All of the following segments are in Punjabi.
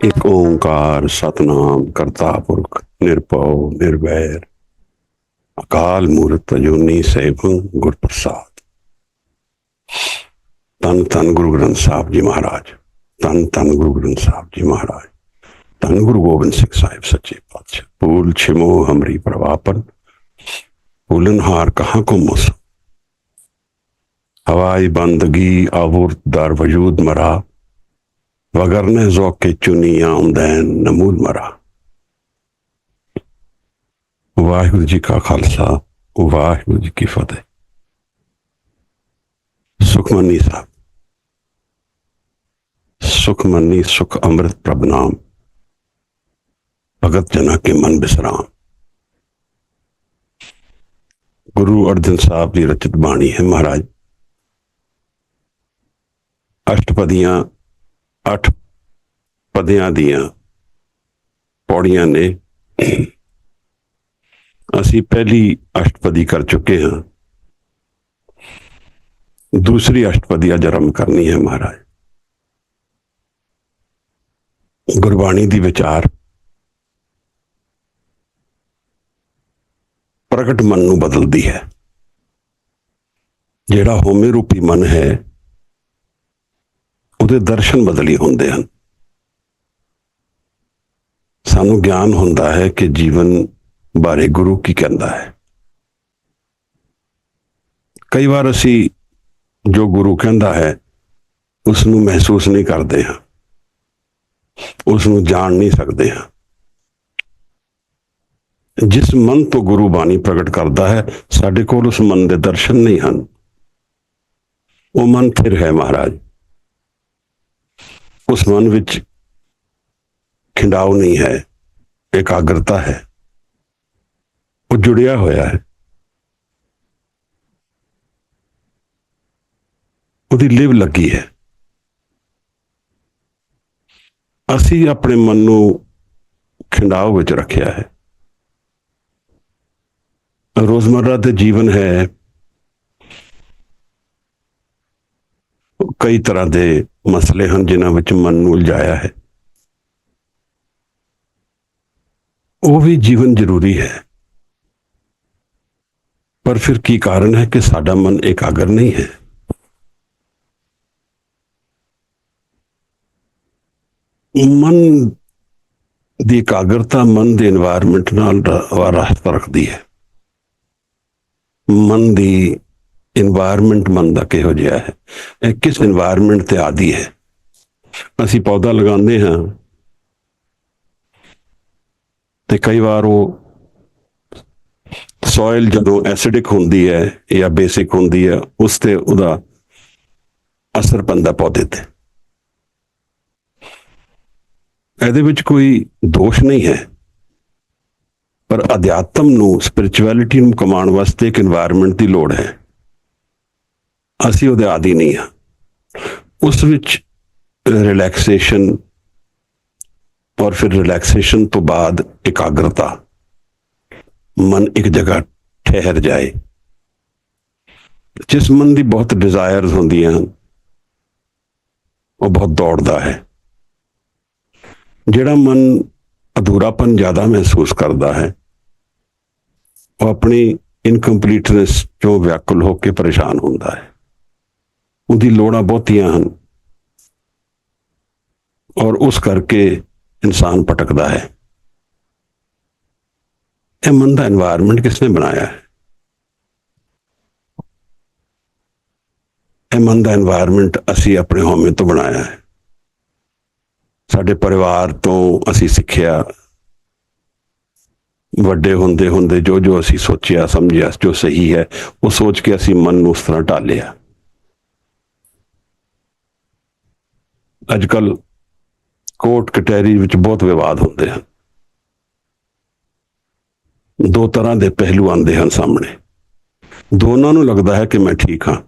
एक ओंकार सतनाम करता पुरख निरभउ निर्वैर अकाल मूरत अजूनी सैभं गुर प्रसाद। धन धन गुरु ग्रंथ साहब जी महाराज, धन धन गुरु ग्रंथ साहब जी महाराज, धन गुरु गोबिंद सिंह साहिब सच्चे पातशाह। भूल छिमो हमरी प्रवापन, भूलनहार कहाँ को मौसम। हवाई बंदगी आवुर दर वजूद मरा, वगरने ज़ौक़े चुनी आमदैन नमूल मरा। वाहिगुरू जी का खालसा, वाहिगुरू जी की फतेह। सुखमनी साहब, सुखमनी सुख अमृत प्रभ नाम, भगत जना के मन बिसराम। गुरु अर्जन साहब की रचित बाणी है महाराज। अष्टपदियां 8 पदियां दियां पौड़ियां ने। असी पहली अष्टपदी कर चुके हैं, दूसरी अष्टपदी अज आरंभ करनी है महाराज। गुरबाणी दी विचार प्रगट मन नूं बदलदी है। जिहड़ा होमे रूपी मन है उहदे दर्शन बदली हुंदे हन। सानू ज्ञान हुंदा है कि जीवन बारे गुरु की कहंदा है। कई बार असी जो गुरु कहंदा है उसनूं महसूस नहीं करते हैं, उसनूं जान नहीं सकते हैं। जिस मन तो गुरु बाणी प्रगट करता है, साडे कोल उस मन के दर्शन नहीं हैं। वो मन थिर है महाराज। उस मन विच खिंडाव नहीं है, एकाग्रता है, वो जुड़िया होया है, उसकी लिव लगी है। असी अपने मन नूं खिंडाव विच रखिया है। रोजमर्रा के जीवन है, कई तरह के मसले हैं जिन्हां विच मन नूं उलझाया है। वो भी जीवन जरूरी है, पर फिर की कारण है कि साडा मन एकाग्र नहीं है। मन की एकाग्रता मन के एनवायरमेंट नाल रास्ता रखती है। मन की एनवायरमेंट मन का किहो जिहा है, किस एनवायरमेंट ते आदि है। असी पौधा लगाते हैं तो कई बार वो सॉइल जदों एसिडिक होंदी है या बेसिक होंदी है, उस ते उहदा असर पैंदा पौधे ते। इहदे विच कोई दोष नहीं है, पर अध्यात्म नूं, स्पिरिचुअलिटी नूं कमाउण वास्ते एक एनवायरमेंट की लोड़ है। असी उहदे आदि नहीं हाँ। उस विच रिलैक्सेशन और फिर रिलैक्सेशन तो बाद एकाग्रता, मन एक जगह ठहर जाए। जिस मन की बहुत डिजायर्स होंदियां हैं वो बहुत दौड़ता है। जिहड़ा मन अधूरापन ज्यादा महसूस करता है वो अपनी इनकंप्लीटनेस चों व्याकुल होकर परेशान होता है। उहदी लोड़ां बहुतियां हैं और उस करके इंसान भटकता है। यह मन का एनवायरमेंट किसने बनाया है? यह मन का एनवायरमेंट असी अपने होमे तो बनाया है। साडे परिवार तो असी सिक्ख्या, वड्डे हुंदे हुंदे जो जो असी सोचिया समझिया जो सही है वो सोच के असी मन नूं उस तरह ढालिया। अजकल कोर्ट कचहरी विच बहुत विवाद होंदे हैं। दो तरह के पहलू आते हैं सामने। दोनों नूं लगता है कि मैं ठीक हाँ,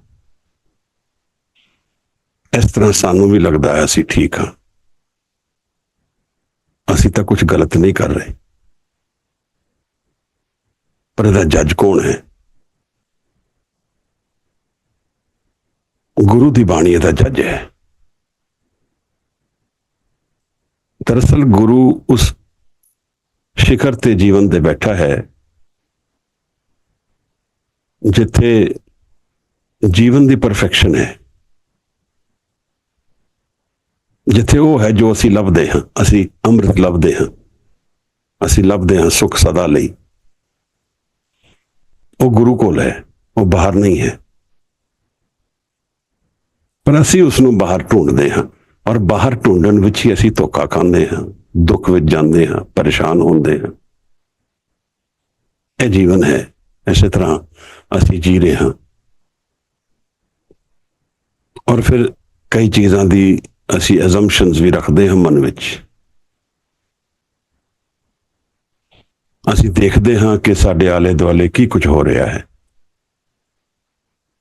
इस तरह सानू भी लगता है असी ठीक हाँ, असी तो कुछ गलत नहीं कर रहे। ਪਰ ਇਹਦਾ ਜੱਜ ਕੌਣ ਹੈ? ਗੁਰੂ ਦੀ ਬਾਣੀ ਇਹਦਾ ਜੱਜ ਹੈ। ਦਰਅਸਲ ਗੁਰੂ ਉਸ शिखर ते जीवन दे बैठा है जिथे जीवन दी परफेक्शन है, जिथे वो है जो असी लभदे हां। असी अमृत लभदे हां, असी लभदे हां सुख सदा लई। वो गुरु कोल है, वो बाहर नहीं है। पर असी उसनूं बाहर ढूंढदे हां और बाहर ढूंढण विच ही असी धोखा खांदे हां, दुख विच जांदे हां, परेशान होंदे हां। यह जीवन है, इसे तरह असी जी रहे हां। और फिर कई चीज़ां दी असी असम्पशनस भी रखते हैं मन विच। असी देखते हाँ कि साडे आले दुआले की कुछ हो रहा है,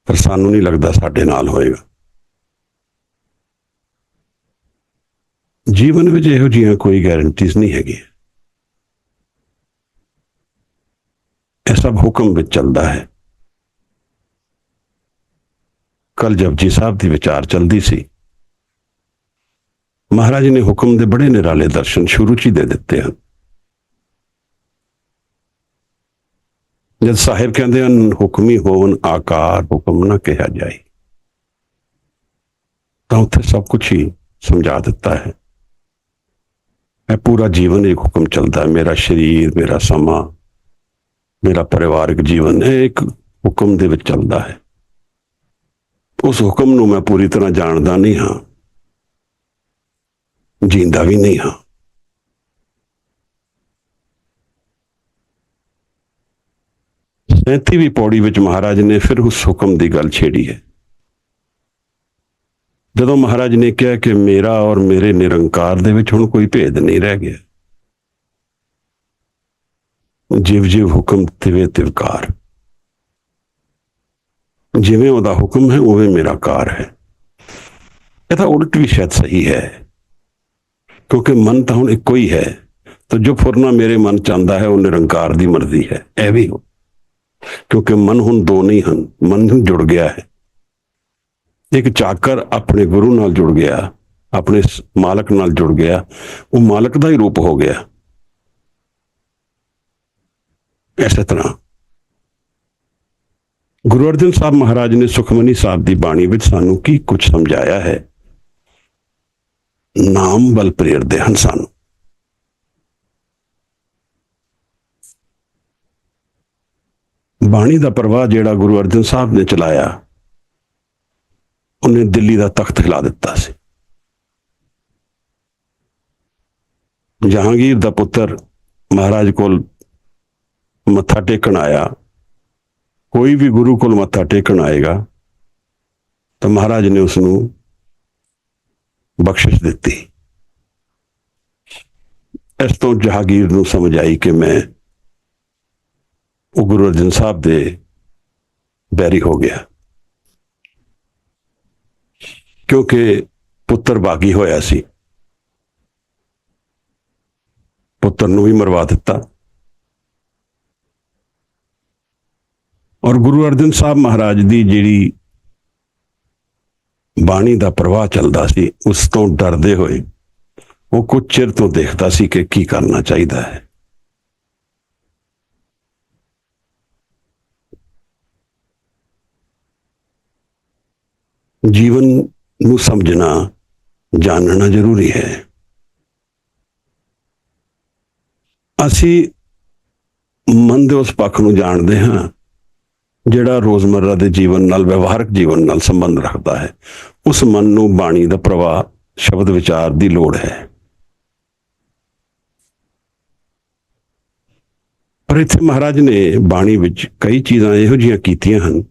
पर सानू नहीं लगता साडे नाल होएगा। जीवन में इहो जिहियां कोई गारंटीज नहीं हैगी। यह सब हुक्म विच चलता है। कल जपजी साहब की विचार चलती सी, महाराज ने हुक्म दे बड़े निराले दर्शन शुरू च ही दे दिते हैं। जब साहिब कहते हैं हुक्मी होवन आकार हुक्म ना कहा जाए, तो उत्थे सब कुछ ही समझा दिता है। मैं पूरा जीवन एक हुक्म चलता है, मेरा शरीर, मेरा समा, मेरा परिवारिक जीवन एक हुक्म दे विच चलता है। उस हुक्म नूं मैं पूरी तरह जानदा नहीं हाँ, जींदा भी नहीं हाँ। 37वीं पौड़ी विच महाराज ने फिर उस हुक्म की गल छेड़ी है। जदों महाराज ने कहा कि मेरा और मेरे निरंकार दे विच हुण कोई भेद नहीं रह गया, जिव जिव हुक्म तिवे तिवकार, जिवें उहदा हुक्म है उवें मेरा कार है। यह उल्ट भी शायद सही है, क्योंकि मन तो हुण इक्को ही है, तो जो फुरना मेरे मन च आंदा है वह निरंकार दी मर्जी है। यह भी हो, क्योंकि मन हुण दो नहीं हन, मन हुण जुड़ गया है। एक चाकर अपने गुरु नाल जुड़ गया, अपने मालक नाल जुड़ गया, वो मालक का ही रूप हो गया। इस तरह गुरु अर्जन साहब महाराज ने सुखमनी साहब की बाणी विच सानू की कुछ समझाया है। नाम बल प्रेरदे हन सानू। बाणी का प्रवाह जिहड़ा गुरु अर्जन साहब ने चलाया, उन्हें दिल्ली का तख्त हिला दिता सी। जहांगीर का पुत्र महाराज कोल मत्था टेकन आया, कोई भी गुरु कोल मत्था टेकन आएगा तो महाराज ने उसनू बख्शिश दी। इस तो जहांगीर नू समझ आई कि मैं वो गुरु अर्जन साहब दे बैरी हो गया, क्योंकि पुत्र बागी होया सी, पुत्र नू भी मरवा दिता। और गुरु अर्जन साहब महाराज की जिहड़ी बाणी का प्रवाह चलता सी, उस तो डरदे होए वो कुछ चिर तो देखता सी कि की करना चाहिए है। जीवन नू समझना जानना जरूरी है। असी मन दे उस पक्ष नू जानते हाँ जिहड़ा रोजमर्रा के जीवन नाल, व्यवहारिक जीवन नाल संबंध रखता है। उस मन नू बाणी का प्रवाह, शब्द विचार की लोड़ है। पर इत्थे महाराज ने बाणी विच कई चीज़ां इहो जिहियां कीतियां हन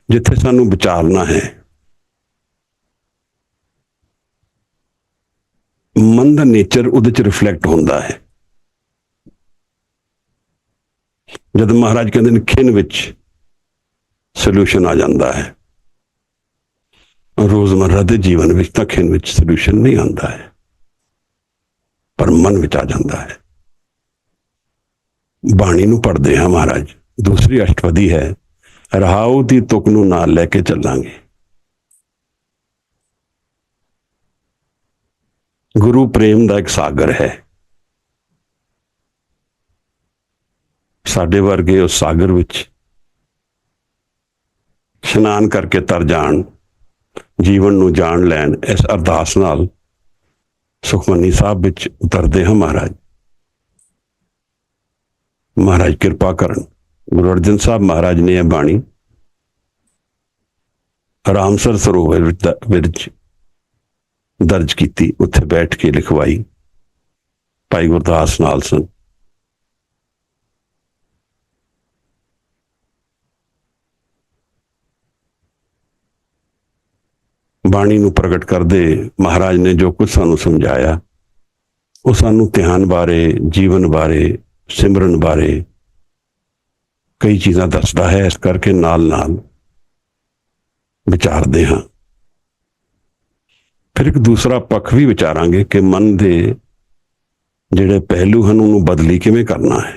जिथे सानू विचारना है। मन का नेचर उहदे च रिफ्लैक्ट होंदा है। जब महाराज कहते हैं खिन विच सोल्यूशन आ जाता है, रोजमर्रा के जीवन विच तां खिन विच सोल्यूशन नहीं आता है, पर मन विच आ जाता है। बाणी नूं पढ़दे हैं महाराज, दूसरी अष्टपदी है, रहाऊ दी तुक नूं नाल लैके चलांगे। गुरु प्रेम दा एक सागर है, साडे वर्गे उस सागर विच स्नान करके तर जाण, जीवन नूं जाण लैण, इस अरदास नाल सुखमनी साहब विच उतरदे हां। महाराज किरपा करन। गुरु अर्जन साहब महाराज ने यह बाणी रामसर सरोवर विच दर्ज की, उत्थे बैठ के लिखवाई, भाई गुरदास नाल सन। बाणी नूं प्रगट करदे महाराज ने जो कुछ सानू समझाया, वो सानू ध्यान बारे, जीवन बारे, सिमरन बारे कई चीज़ां दसदा है। इस करके नाल नाल विचारदे हां। फिर एक दूसरा पक्ष भी विचारांगे कि मन दे जिहड़े पहलू हैं उन्होंने बदली किवें करना है।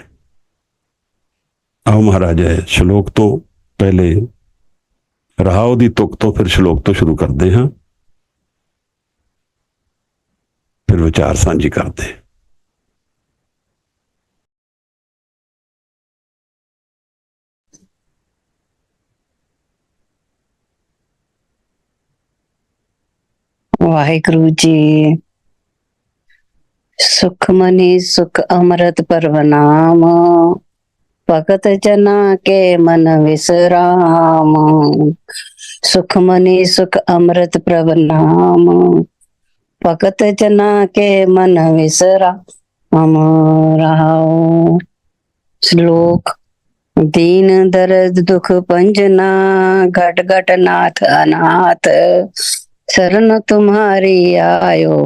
आओ महाराज श्लोक तो पहले रहाओ दी तुक तो फिर श्लोक तो शुरू करते हैं, फिर विचार साझी करते हैं। वाहिगुरु जी। सुखमनी सुख अमृत परवनाम, भगत जना के मन विश्राम। सुखमनी सुख अमृत प्रभनाम, भगत जना के मन विश्राम रहाओ। श्लोक। दीन दर्द दुख पंजना, घट घट नाथ अनाथ, शरण तुम्हारी आयो,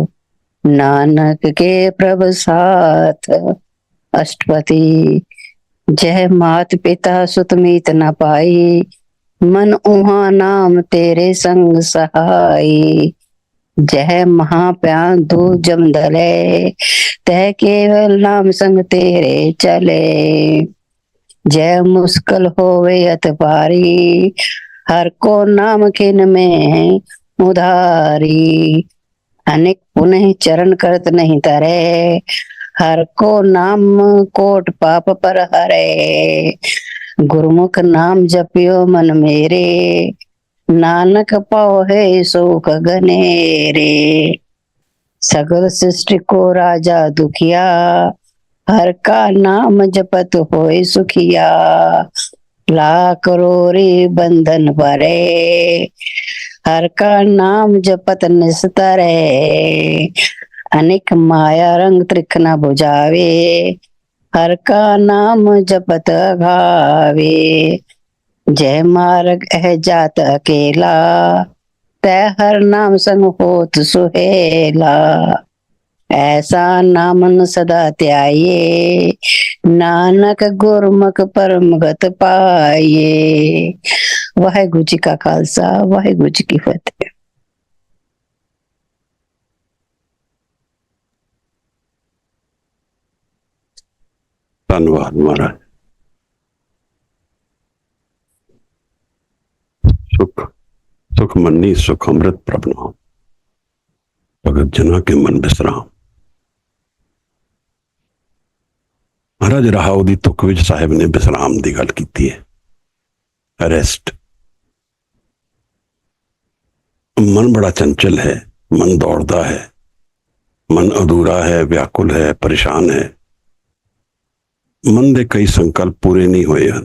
नानक के प्रभु साथ। अष्टपदी। जय मात पिता सुत मीत न पाई, मन उहा नाम तेरे संग सहाई। जय महाप्यान दू जम धले, तह केवल नाम संग तेरे चले। जय मुश्किल होवे अत पारी, हर को नाम खिन में उधारी। अनेक पुनः चरण करत नहीं तरे, हर को नाम कोट पाप पर हरे। गुरुमुख नाम जपियो मन मेरे, नानक पाओ है सुख घनेरे। सगल सृष्टि को राजा दुखिया, हर का नाम जपत होए सुखिया। लाख रोरी बंधन भरे, हर का नाम जपत निस्तरे। अनेक माया रंग त्रिख न बुझावे, हर का नाम जपत घावे। जय मार्ग है जात अकेला, तय हर नाम संग होत सुहेला। ऐसा नामन सदा त्याये, नानक गुरमुख परमगत पाये। वाहिगुरु जी का खालसा, वाहिगुरु जी की फतेह। धन्यवाद महाराज। सुख सुखमनी सुख अमृत प्रभु, भगत जना के मन विश्राम। महाराज रहाओ दी तुक विच साहिब ने विश्राम की गल की है, रेस्ट। मन बड़ा चंचल है, मन दौड़ता है, मन अधूरा है, व्याकुल है, परेशान है। मन दे कई संकल्प पूरे नहीं हुए हैं।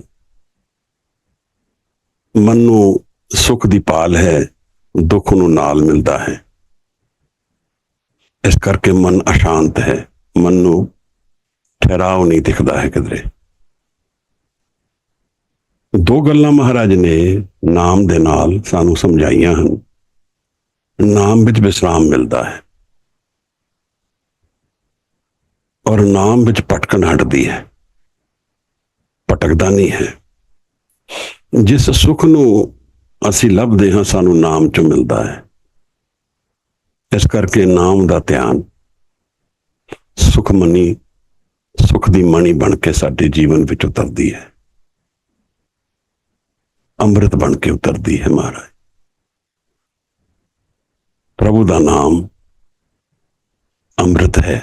मन नू सुख दी पाल है, दुख नू नाल मिलता है। इस करके मन अशांत है, मन नू ठहराव नहीं दिखता है किधरे। दो गल्लां महाराज ने नाम दे नाल सानू समझाइयां हन। नाम विच विश्राम मिलता है और नाम विच भटकन हटदी है, भटकदा नहीं है। जिस सुख नू असी लभदे हां सानू नाम चों मिलता है। इस करके नाम दा ध्यान सुखमनी सुख दी मणी बन के साडे जीवन विच उतरदी है। ਅੰਮ੍ਰਿਤ ਬਣ ਕੇ ਉਤਰਦੀ ਹੈ ਮਹਾਰਾਜ। ਪ੍ਰਭੂ ਦਾ ਨਾਮ ਅੰਮ੍ਰਿਤ ਹੈ।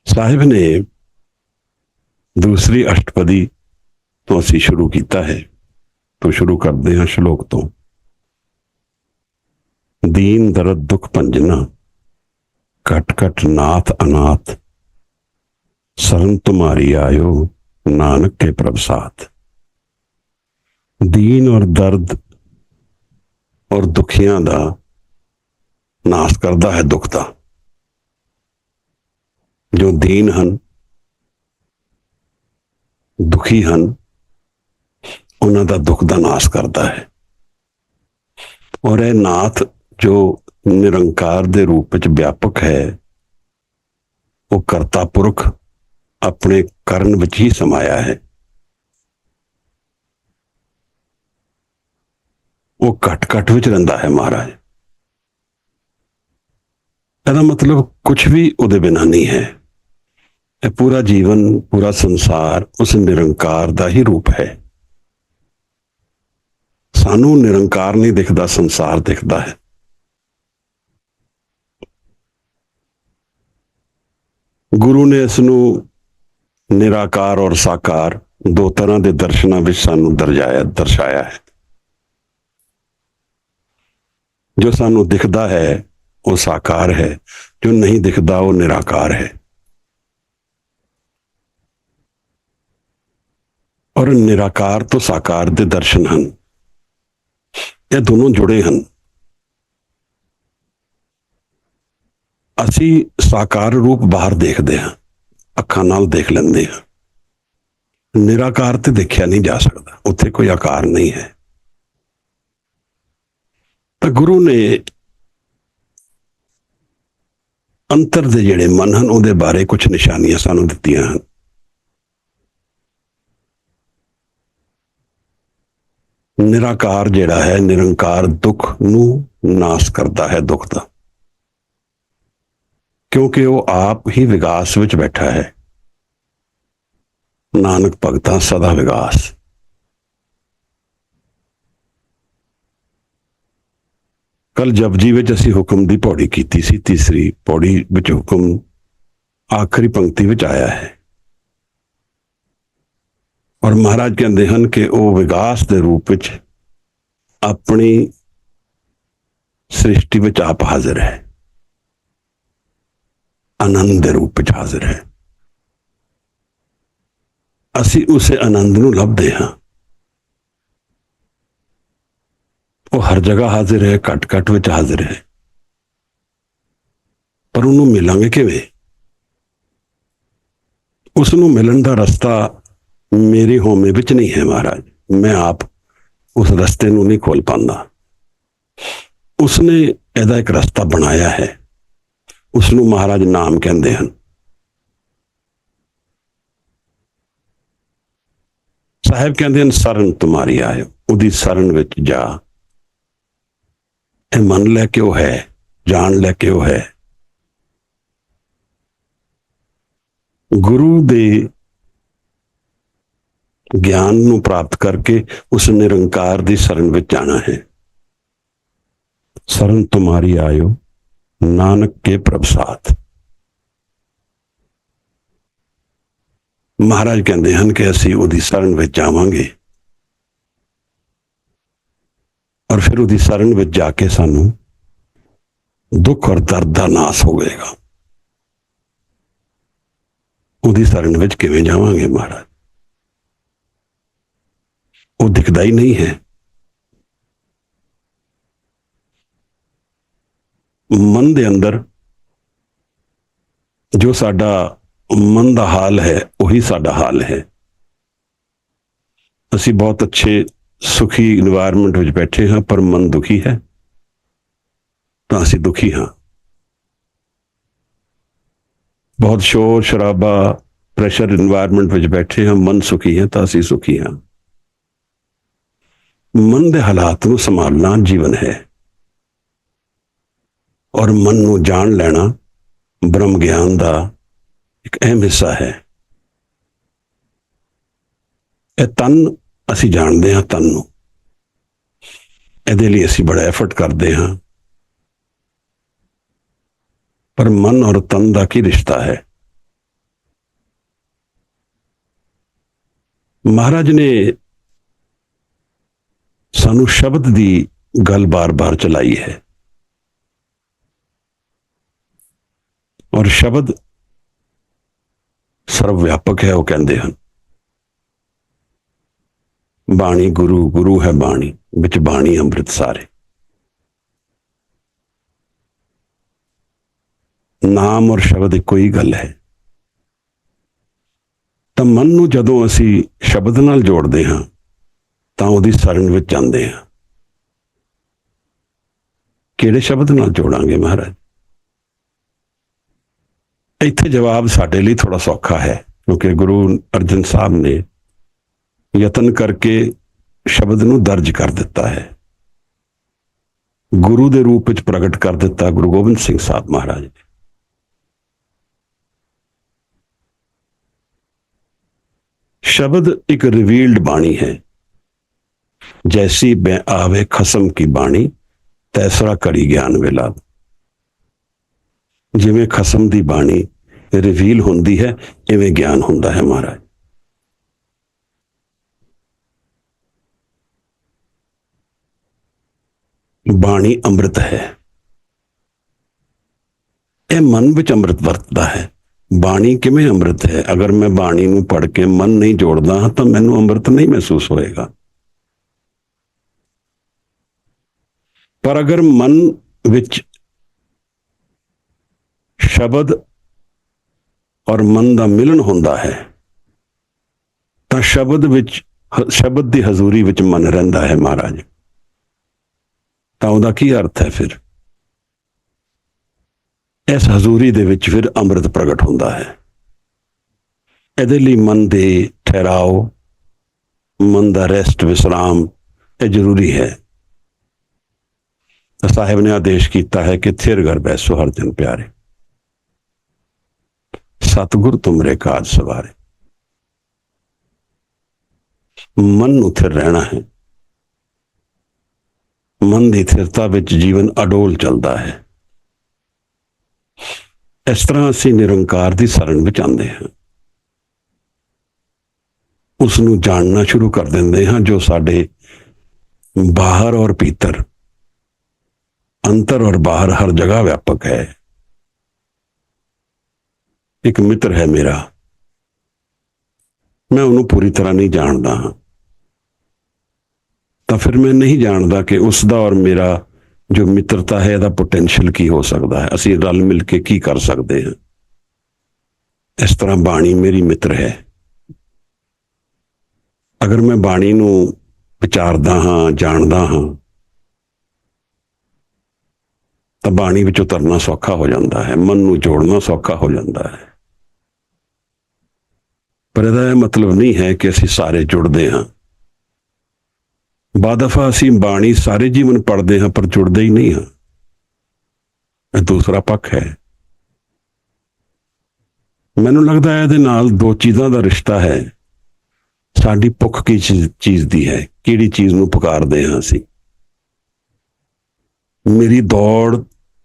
ਸਾਹਿਬ ਨੇ ਦੂਸਰੀ ਅਸ਼ਟਪਦੀ ਤੋਂ ਅਸੀਂ ਸ਼ੁਰੂ ਕੀਤਾ ਹੈ, ਤੋਂ ਸ਼ੁਰੂ ਕਰਦੇ ਹਾਂ ਸ਼ਲੋਕ ਤੋਂ। ਦੀਨ ਦਰਦ ਦੁਖ ਭੰਜਨਾ, ਘਟ ਘਟ ਨਾਥ ਅਨਾਥ, शरण तुम्हारी आयो नानक के प्रभ साथ। दीन और दर्द और दुखियां दा नाश करदा है दुख दा। जो दीन हन, दुखी हन, उन्हां दा दुख दा नाश करदा है। और यह नाथ जो निरंकार दे रूप विच व्यापक है, वो करता पुरख अपने करण विच ही समाया है। वो घट घट विच रहिंदा है महाराज। ਇਹਦਾ मतलब कुछ भी ਉਹਦੇ बिना नहीं है। ਇਹ पूरा जीवन, पूरा संसार उस निरंकार ਦਾ ही रूप है। ਸਾਨੂੰ निरंकार नहीं दिखदा, संसार दिखदा है। गुरु ने इसनूं निराकार और साकार दो तरह के दर्शनों में सानू दर्शाया है। जो सानू दिखता है वो साकार है, जो नहीं दिखता वो निराकार है। और निराकार तो साकार के दर्शन हैं, ये दोनों जुड़े हैं। असी साकार रूप बाहर देखते हैं, अखां नाल देख लेंदे हैं। निराकार ते देखिया नहीं जा सकता, उत्थे कोई आकार नहीं है। तो गुरु ने अंतर दे जिहड़े मन हन उहदे बारे कुछ निशानियां सानू दित्तियां हन। निराकार जिहड़ा है, निरंकार दुख नू नाश करता है, दुख दा, क्योंकि वो आप ही विकास विच बैठा है। नानक भगतां सदा विकास। कल जपजी विच असी हुक्म दी पौड़ी कीती सी, तीसरी पौड़ी विच हुक्म आखिरी पंक्ति विच आया है। और महाराज कहते हैं कि वो विकास के रूप विच अपनी सृष्टि विच आप हाजिर है, आनंद के रूप में हाजिर है। असी उस आनंद नूं लभदे हां। वो हर जगह हाजिर है, घट घट विच हाजिर है, पर उन्हों मिलांगे किवें? उसनूं मिलन दा रस्ता मेरी होमे विच नहीं है महाराज। मैं आप उस रस्ते नूं नहीं खोल पांदा। उसने इहदा एक रस्ता बनाया है, उसनूं महाराज नाम कहते हैं। साहिब कहते हैं शरण तुम्हारी आयो, उहदी शरण विच जा। ए मन लैके वो है, जान लैके वो है। गुरु दे ज्ञान नूं प्राप्त करके उस निरंकार दी शरण विच जाना है। शरण तुम्हारी आयो नानक के प्रभ साथ। महाराज कहते हैं कि असी उहदी शरण विच जावांगे और फिर उहदी शरण विच जाके सानू दुख और दर्द का नाश होवेगा। उहदी शरण विच किवें जावांगे महाराज? वो दिखदा ही नहीं है। मन दे अंदर जो साडा मन दा हाल है वही साडा हाल है। असी बहुत अच्छे सुखी इन्वायरमेंट में बैठे हाँ, पर मन दुखी है तो असी दुखी हाँ। बहुत शोर शराबा प्रेशर इन्वायरमेंट में बैठे हाँ, मन सुखी है तो असी सुखी हाँ। मन दे हालात नूं संभालना जीवन है और मन नूं जान लेना ब्रह्म ज्ञान का एक अहम हिस्सा है। ਇਹ ਤਨ ਅਸੀਂ ਜਾਣਦੇ ਹਾਂ, ਤਨ ਨੂੰ, ਇਹਦੇ ਲਈ ਅਸੀਂ ਬੜਾ ਐਫਰਟ ਕਰਦੇ ਹਾਂ, ਪਰ ਮਨ ਔਰ ਤਨ ਦਾ ਕੀ ਰਿਸ਼ਤਾ ਹੈ? ਮਹਾਰਾਜ ਨੇ ਸਾਨੂੰ ਸ਼ਬਦ ਦੀ ਗੱਲ ਬਾਰ-ਬਾਰ ਚਲਾਈ ਹੈ, ਔਰ ਸ਼ਬਦ ਸਰਵ ਵਿਆਪਕ ਹੈ। ਉਹ ਕਹਿੰਦੇ ਹਨ, ਬਾਣੀ ਗੁਰੂ, ਗੁਰੂ ਹੈ ਬਾਣੀ, ਵਿੱਚ ਬਾਣੀ ਅੰਮ੍ਰਿਤ ਸਾਰੇ। ਨਾਮ ਔਰ ਸ਼ਬਦ ਇੱਕੋ ਹੀ ਗੱਲ ਹੈ। ਤਾਂ ਮਨ ਨੂੰ ਜਦੋਂ ਅਸੀਂ ਸ਼ਬਦ ਨਾਲ ਜੋੜਦੇ ਹਾਂ ਤਾਂ ਉਹਦੀ ਸ਼ਰਨ ਵਿੱਚ ਜਾਂਦੇ ਹਾਂ। ਕਿਹੜੇ ਸ਼ਬਦ ਨਾਲ ਜੋੜਾਂਗੇ ਮਹਾਰਾਜ? ਇੱਥੇ ਜਵਾਬ ਸਾਡੇ ਲਈ ਥੋੜਾ ਸੌਖਾ ਹੈ, ਕਿਉਂਕਿ ਗੁਰੂ ਅਰਜਨ ਸਾਹਿਬ ਨੇ ਯਤਨ ਕਰਕੇ ਸ਼ਬਦ ਨੂੰ ਦਰਜ ਕਰ ਦਿੱਤਾ ਹੈ, ਗੁਰੂ ਦੇ ਰੂਪ ਵਿੱਚ ਪ੍ਰਗਟ ਕਰ ਦਿੱਤਾ ਗੁਰੂ ਗੋਬਿੰਦ ਸਿੰਘ ਸਾਹਿਬ ਮਹਾਰਾਜ ਨੇ। शब्द एक रिवील्ड बाणी है, जैसी बै आवे खसम की बाणी तैसरा करी ज्ञान वेला। जिवें खसम दी बाणी रिवील होंदी है, इवें ज्ञान होंदा है महाराज। बाणी अमृत है, यह मन विच अमृत वरतदा है। बाणी किवें अमृत है? अगर मैं बाणी नूं पढ़ के मन नहीं जोड़दा तो मैनूं अमृत नहीं महसूस होएगा। पर अगर मन विच शब्द और मन दा मिलन हुंदा है तो शब्द दी हजूरी विच मन रहिंदा है महाराज। तो उहदा की अर्थ है? फिर इस हजूरी दे विच फिर अमृत प्रगट होंदा है। इहदे लई मन दे ठहराव, मन दा रेस्ट विश्राम यह जरूरी है। साहिब ने आदेश किया है कि थिर घर बैसो हर जन प्यारे, सतगुर तुमरे काज सवारे। मन नूं थिर रहना है, मन की थिरता विच जीवन अडोल चलता है। इस तरह असीं निरंकार की शरण विच आंदे हां, उसनूं जानना शुरू कर देंदे हां, जो साडे बाहर और भीतर, अंतर और बाहर हर जगह व्यापक है। एक मित्र है मेरा, मैं उन्होंने पूरी तरह नहीं जानता हाँ, तो फिर मैं नहीं जानता कि उसका और मेरा जो मित्रता है यदा पोटेंशियल की हो सकता है, असी रल मिल के की कर सकते हैं। इस तरह बाणी मेरी मित्र है। अगर मैं बाणी नूं विचारदा हाँ, जानदा हाँ, तो बाणी विच उतरना सौखा हो जाता है, मन नूं जोड़ना सौखा हो जाता है। पर इहदा यह मतलब नहीं है कि असी सारे जुड़ते हाँ। बाद दफा असी बाणी सारे जीवन पढ़ते हैं पर जुड़ते ही नहीं हाँ, यह दूसरा पक्ष है। मैनूं लगता है इहदे नाल दो चीज़ों का रिश्ता है। साडी भुख की चीज़ दी है, किहड़ी चीज़ नूं पुकारदे हां असी। मेरी दौड़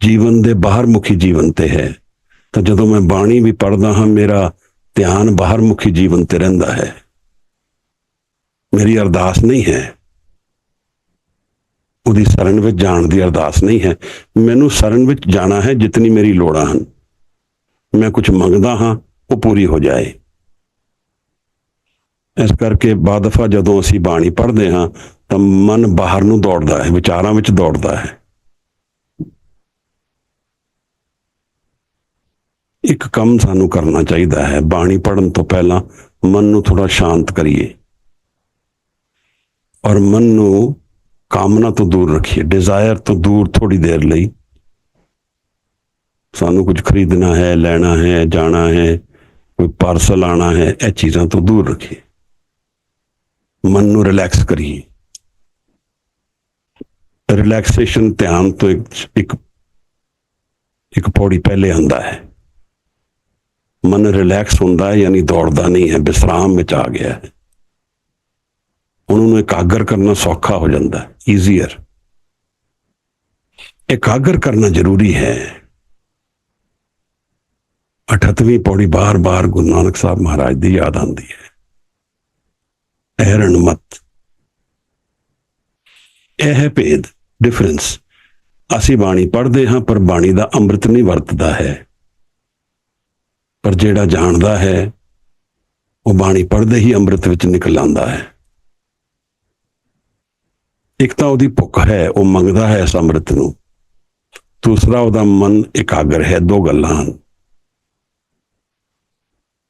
जीवन दे बाहर मुखी जीवन ते है, तो जदों मैं बाणी भी पढ़दा हाँ मेरा ध्यान बाहर मुखी जीवन ते रहिंदा है। मेरी अरदास नहीं है, उहदी शरण विच जाण दी अरदास नहीं है। मैनूं शरण विच जाना है जितनी मेरी लोड़ां हन। मैं कुछ मंगदा हाँ वो पूरी हो जाए। इस करके बाद दफा जदों असीं बाणी पढ़दे हाँ तो मन बाहर नूं दौड़दा है, विचारां विच दौड़दा है। एक काम सानू करना चाहिए है, बाणी पढ़न तो पहला मन नूं थोड़ा शांत करिए और मन नूं कामना तो दूर रखिए, डिजायर तो दूर। थोड़ी देर लई सानू कुछ खरीदना है, लेना है, जाना है, कोई पार्सल आना है, यह चीज़ां तो दूर रखिए। मन नूं रिलैक्स करिए। रिलैक्सेशन ध्यान तो एक पौड़ी पहले आंदा है। मन रिलैक्स होंदा है यानी दौड़दा नहीं है, विश्राम में आ गया है। ਉਹਨਾਂ ਨੂੰ ਇਕਾਗਰ ਕਰਨਾ ਸੌਖਾ ਹੋ ਜਾਂਦਾ ਹੈ, ਈਜ਼ੀਅਰ। ਇਕਾਗਰ ਕਰਨਾ ਜ਼ਰੂਰੀ ਹੈ। 38ਵੀਂ ਪੌੜੀ ਬਾਰ-ਬਾਰ ਗੁਰੂ ਨਾਨਕ ਸਾਹਿਬ ਮਹਾਰਾਜ ਦੀ ਯਾਦ ਆਉਂਦੀ ਹੈ, ਐਰਨ ਮਤ। ਇਹ ਹੈ ਭੇਦ, ਡਿਫਰੈਂਸ। ਅਸੀਂ ਬਾਣੀ ਪੜ੍ਹਦੇ ਹਾਂ ਪਰ ਬਾਣੀ ਦਾ ਅੰਮ੍ਰਿਤ ਨਹੀਂ ਵਰਤਦਾ ਹੈ। ਪਰ ਜਿਹੜਾ ਜਾਣਦਾ ਹੈ ਉਹ ਬਾਣੀ ਪੜ੍ਹਦੇ ਹੀ ਅੰਮ੍ਰਿਤ ਵਿੱਚ ਨਿਕਲ ਆਉਂਦਾ ਹੈ। ਇੱਕ ਤਾਂ ਉਹਦੀ ਭੁੱਖ ਹੈ, ਉਹ ਮੰਗਦਾ ਹੈ ਇਸ ਅੰਮ੍ਰਿਤ ਨੂੰ। ਦੂਸਰਾ, ਉਹਦਾ ਮਨ ਇਕਾਗਰ ਹੈ। ਦੋ ਗੱਲਾਂ ਹਨ।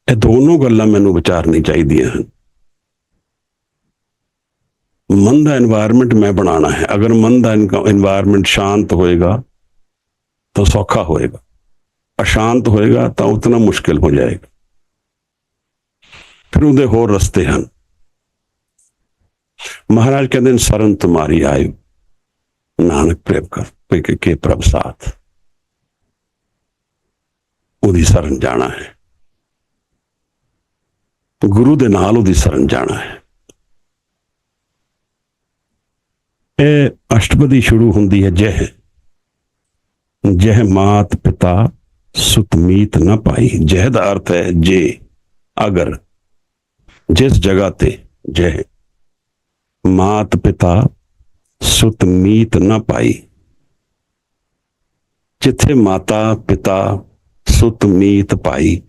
ਇਹ ਦੋਨੋਂ ਗੱਲਾਂ ਮੈਨੂੰ ਵਿਚਾਰਨੀ ਚਾਹੀਦੀਆਂ ਹਨ। ਮਨ ਦਾ এনवायरमेंट ਮੈਂ ਬਣਾਉਣਾ ਹੈ। ਅਗਰ ਮਨ ਦਾ এনवायरमेंट ਸ਼ਾਂਤ ਹੋਏਗਾ ਤਾਂ ਸੌਖਾ ਹੋਏਗਾ, ਅਸ਼ਾਂਤ ਹੋਏਗਾ ਤਾਂ ਉਤਨਾ ਮੁਸ਼ਕਿਲ ਹੋ ਜਾਏਗਾ। ਫਿਰ ਉਹਦੇ ਹੋਰ ਰਸਤੇ ਹਨ। ਮਹਾਰਾਜ ਕਹਿੰਦੇ ਨੇ, ਸਰਨ ਤੁਮਾਰੀ ਆਇ ਨਾਨਕ ਪ੍ਰੇਮ ਕਰ ਕੇ ਪ੍ਰਭ ਸਾਥ। ਉਹਦੀ ਸ਼ਰਨ ਜਾਣਾ ਹੈ, ਗੁਰੂ ਦੇ ਨਾਲ ਉਹਦੀ ਸ਼ਰਨ ਜਾਣਾ ਹੈ। ਇਹ ਅਸ਼ਟਪਦੀ ਸ਼ੁਰੂ ਹੁੰਦੀ ਹੈ, ਜਹ ਮਾਤ ਪਿਤਾ ਸੁਤ ਮੀਤ ਨਾ ਪਾਈ। ਜਹ ਦਾ ਅਰਥ ਹੈ ਜੇ, ਅਗਰ। ਜਿਸ ਜਗ੍ਹਾ ਤੇ ਜਹ ਮਾਤ ਪਿਤਾ ਸੁਤ ਮੀਤ ਨਾ ਪਾਈ, ਜਿੱਥੇ ਮਾਤਾ ਪਿਤਾ ਸੁਤ ਮੀਤ ਪਾਈ,